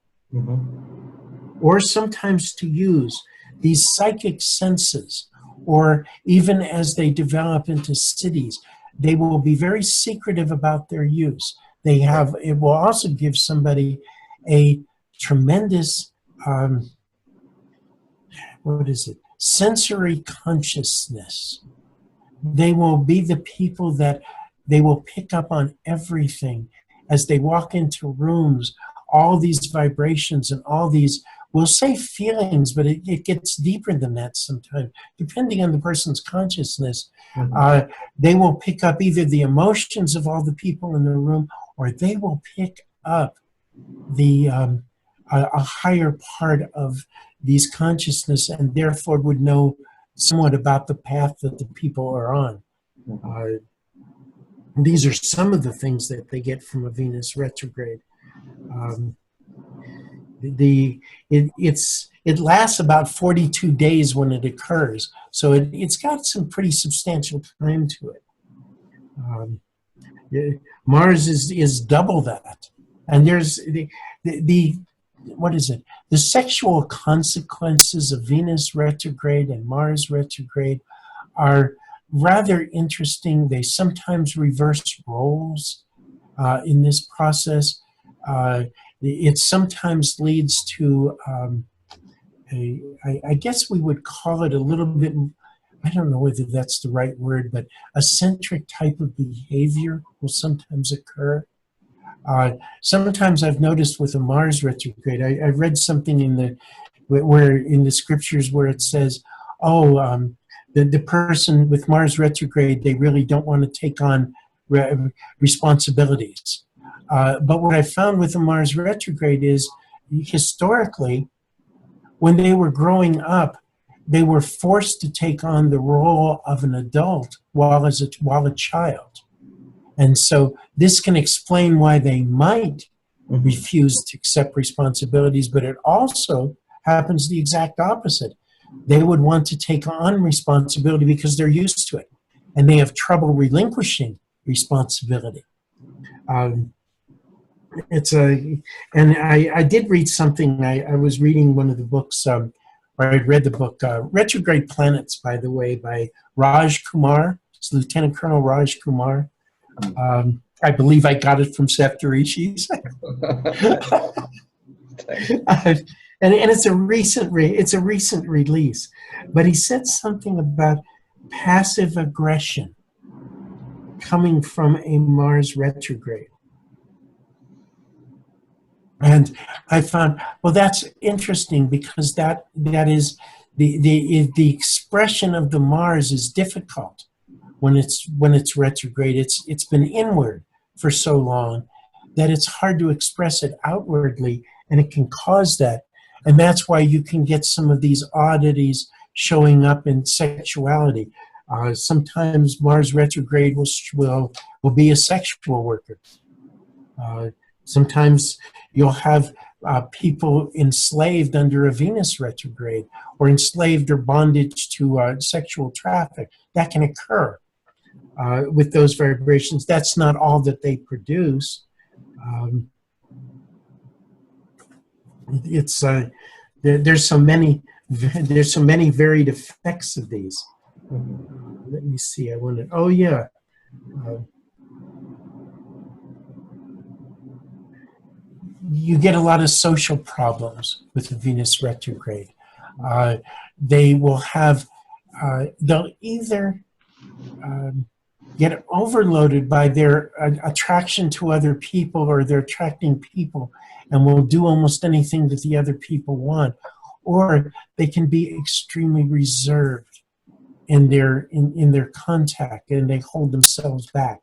or sometimes to use these psychic senses, or even as they develop into cities, they will be very secretive about their use. It will also give somebody a tremendous, sensory consciousness. They will be the people that they will pick up on everything as they walk into rooms, all these vibrations and all these, we'll say feelings, but it gets deeper than that sometimes. Depending on the person's consciousness, they will pick up either the emotions of all the people in the room, or they will pick up the a higher part of these consciousness, and therefore would know somewhat about the path that the people are on. These are some of the things that they get from a Venus retrograde. It lasts about 42 days when it occurs, so it's got some pretty substantial time to it. Mars is double that, and there's the sexual consequences of Venus retrograde and Mars retrograde are rather interesting. They sometimes reverse roles in this process. It sometimes leads to, I guess we would call it a little bit, I don't know whether that's the right word, but eccentric type of behavior will sometimes occur. Sometimes I've noticed with a Mars retrograde, I read something in the scriptures where it says, the person with Mars retrograde, they really don't want to take on responsibilities. But what I found with the Mars retrograde is, historically, when they were growing up, they were forced to take on the role of an adult while a child. And so this can explain why they might refuse to accept responsibilities, but it also happens the exact opposite. They would want to take on responsibility because they're used to it, and they have trouble relinquishing responsibility. And I did read something. I was reading one of the books, or I read the book, Retrograde Planets, by the way, by Raj Kumar. It's Lieutenant Colonel Raj Kumar. I believe I got it from Saptarishis. And it's a recent release. But he said something about passive aggression coming from a Mars retrograde. And I found, well, that's interesting, because that is the expression of the Mars is difficult when it's retrograde. It's been inward for so long that it's hard to express it outwardly, and it can cause that. And that's why you can get some of these oddities showing up in sexuality. Sometimes Mars retrograde will be a sexual worker. Sometimes you'll have people enslaved under a Venus retrograde, or enslaved or bondage to sexual traffic. That can occur with those vibrations. That's not all that they produce. There's so many varied effects of these. Let me see. You get a lot of social problems with the Venus retrograde. They will have they'll either get overloaded by their attraction to other people, or they're attracting people and will do almost anything that the other people want, or they can be extremely reserved in their contact, and they hold themselves back.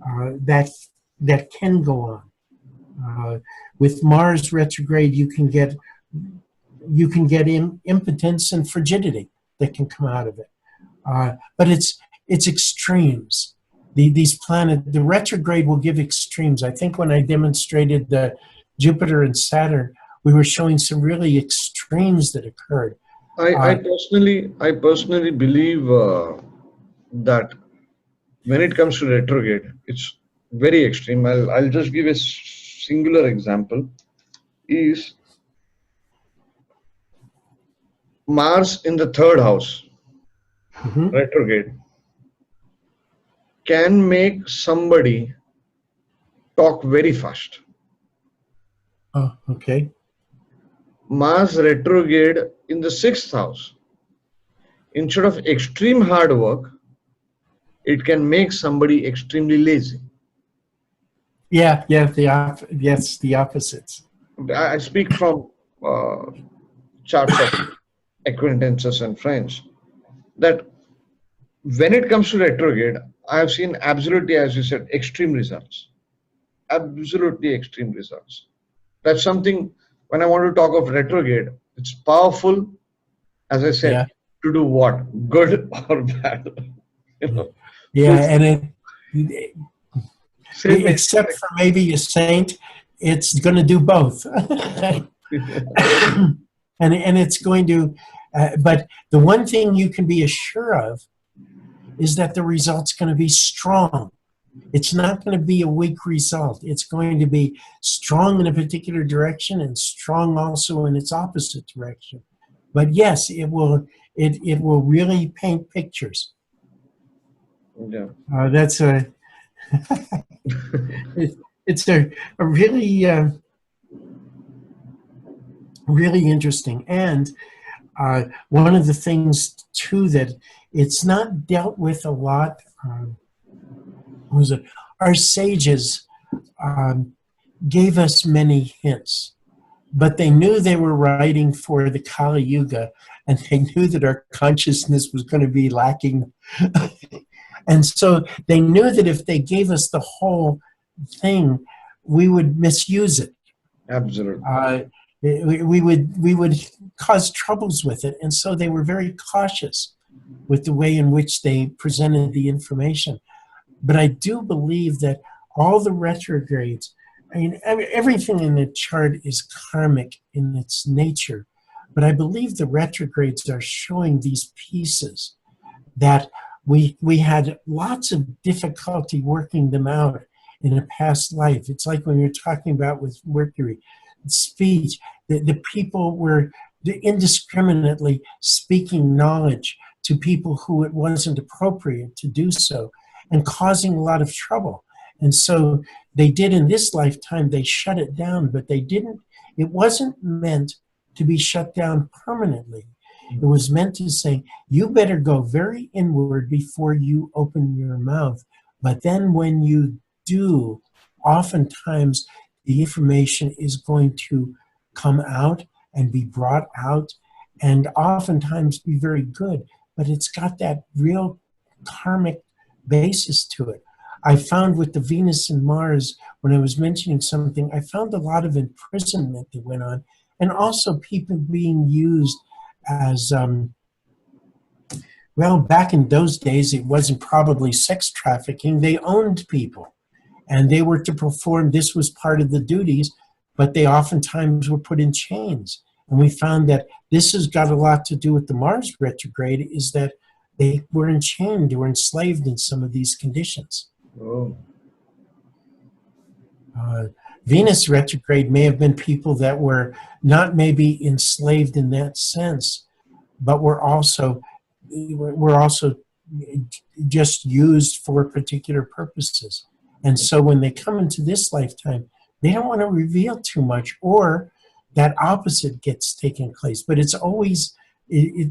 That can go on. With Mars retrograde, you can get impotence and frigidity that can come out of it. But it's extremes. These planets, the retrograde will give extremes. I think when I demonstrated the Jupiter and Saturn, we were showing some really extremes that occurred. I personally believe that when it comes to retrograde, it's very extreme. I'll just give a singular example. Is Mars in the third house, retrograde, can make somebody talk very fast. Oh, okay. Mars retrograde in the sixth house, instead of extreme hard work, it can make somebody extremely lazy. Yeah, the opposites. I speak from charts of acquaintances and friends, that when it comes to retrograde, I have seen absolutely, as you said, extreme results. Absolutely extreme results. That's something, when I want to talk of retrograde, it's powerful, as I said, to do what? Good or bad? Yeah, and except for maybe a saint, it's going to do both. and it's going to, but the one thing you can be assured of is that the result's going to be strong. It's not going to be a weak result. It's going to be strong in a particular direction and strong also in its opposite direction. But yes, it will really paint pictures. Yeah. That's a it's a really really interesting. And one of the things too that it's not dealt with a lot. Our sages gave us many hints, but they knew they were writing for the Kali Yuga, and they knew that our consciousness was going to be lacking. And so they knew that if they gave us the whole thing, we would misuse it. Absolutely. We would cause troubles with it, and so they were very cautious with the way in which they presented the information. But I do believe that all the retrogrades, I mean, everything in the chart is karmic in its nature, but I believe the retrogrades are showing these pieces that we had lots of difficulty working them out in a past life. It's like when you're talking about with Mercury, speech, the people were indiscriminately speaking knowledge to people who it wasn't appropriate to do so, and causing a lot of trouble. And so they did in this lifetime, they shut it down, but it wasn't meant to be shut down permanently. It was meant to say, you better go very inward before you open your mouth. But then when you do, oftentimes the information is going to come out and be brought out, and oftentimes be very good. But it's got that real karmic basis to it. I found with the Venus and Mars, when I was mentioning something, I found a lot of imprisonment that went on, and also people being used as, well, back in those days, it wasn't probably sex trafficking. They owned people, and they were to perform, this was part of the duties, but they oftentimes were put in chains. And we found that this has got a lot to do with the Mars retrograde, is that they were enchained or enslaved in some of these conditions. Oh. Venus retrograde may have been people that were not maybe enslaved in that sense, but were also just used for particular purposes. And so when they come into this lifetime, they don't want to reveal too much, or that opposite gets taking place. But it's always,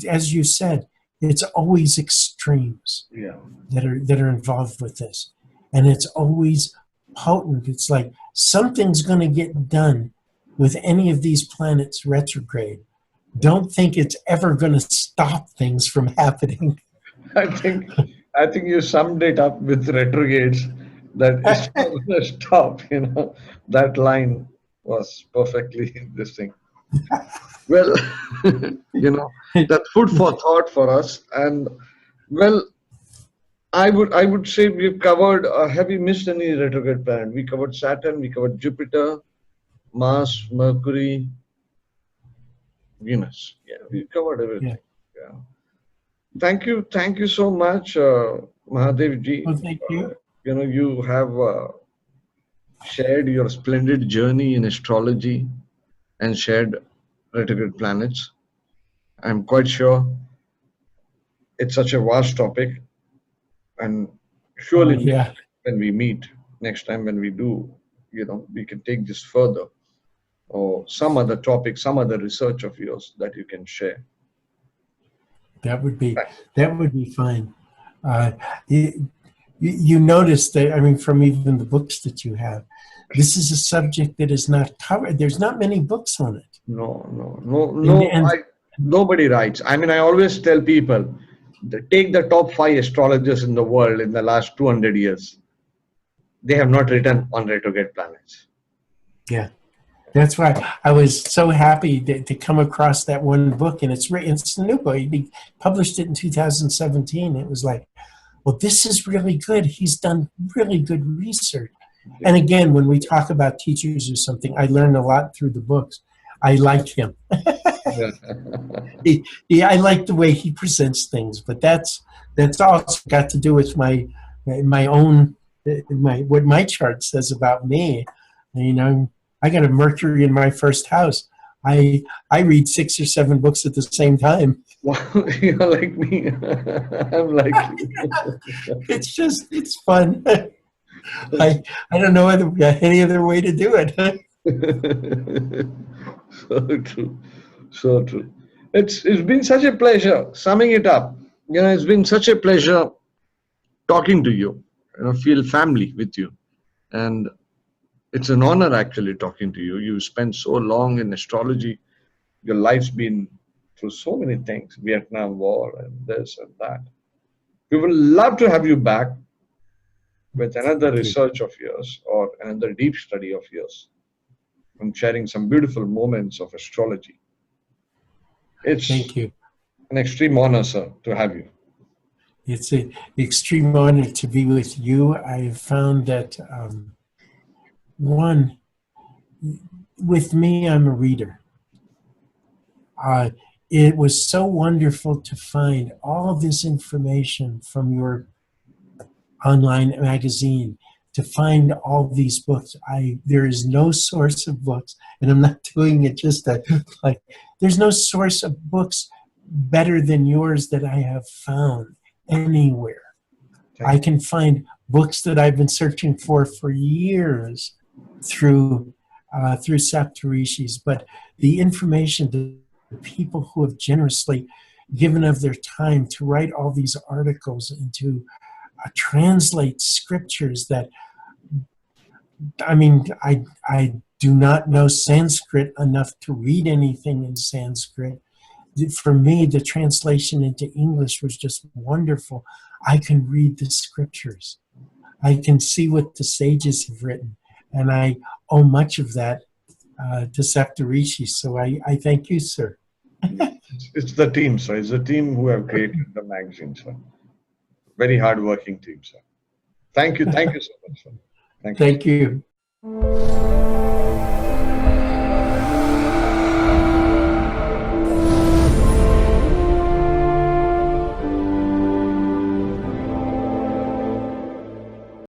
as you said, it's always extremes Yeah. that are involved with this, and it's always potent. It's like something's going to get done with any of these planets retrograde. Don't think it's ever going to stop things from happening. I think I think you summed it up with retrogrades. That it's not gonna stop. That line was perfectly this thing. Well, that's food for thought for us. And well, I would say we've covered. Have we missed any retrograde planet? We covered Saturn. We covered Jupiter, Mars, Mercury, Venus. Yeah, we covered Yeah. everything. Yeah. Thank you so much, Mahadev ji. Well, thank you. You have shared your splendid journey in astrology and shared retrograde planets. I'm quite sure it's such a vast topic, and surely Yeah. when we meet next time, when we do, we can take this further, or some other topic, some other research of yours that you can share. That would be fine. Uh, you notice that, I mean, from even the books that you have, this is a subject that is not covered. There's not many books on it. No. Nobody writes. I mean, I always tell people, take the top 5 astrologers in the world in the last 200 years. They have not written on retrograde planets. Yeah. That's why I was so happy to come across that one book, and it's a new book. He published it in 2017. It was like, well, this is really good. He's done really good research. And again, when we talk about teachers or something, I learn a lot through the books. I like him. I like the way he presents things, but that's also got to do with my own what my chart says about me. I got a Mercury in my first house. I read 6 or 7 books at the same time. Wow, you're like me. I'm like you. It's fun. I don't know any other way to do it. So true. It's been such a pleasure. Summing it up, it's been such a pleasure talking to you. Feel family with you, and it's an honor actually talking to you. You spent so long in astrology. Your life's been through so many things, Vietnam War and this and that. We would love to have you back with another research of yours or another deep study of yours and sharing some beautiful moments of astrology. Thank you. An extreme honor, sir, to have you. It's an extreme honor to be with you. I have found that with me, I'm a reader. It was so wonderful to find all this information from your online magazine, to find all these books. There is no source of books, and I'm not doing it just like, there's no source of books better than yours that I have found anywhere. I can find books that I've been searching for years through Saptarishis, but the information, the people who have generously given of their time to write all these articles and to translate scriptures that, I mean, I do not know Sanskrit enough to read anything in Sanskrit. For me, the translation into English was just wonderful. I can read the scriptures. I can see what the sages have written, and I owe much of that to Saptarishis. So I thank you, sir. It's the team, sir. It's the team who have created the magazine, sir. Very hard-working team, sir. Thank you so much, sir. Thank you.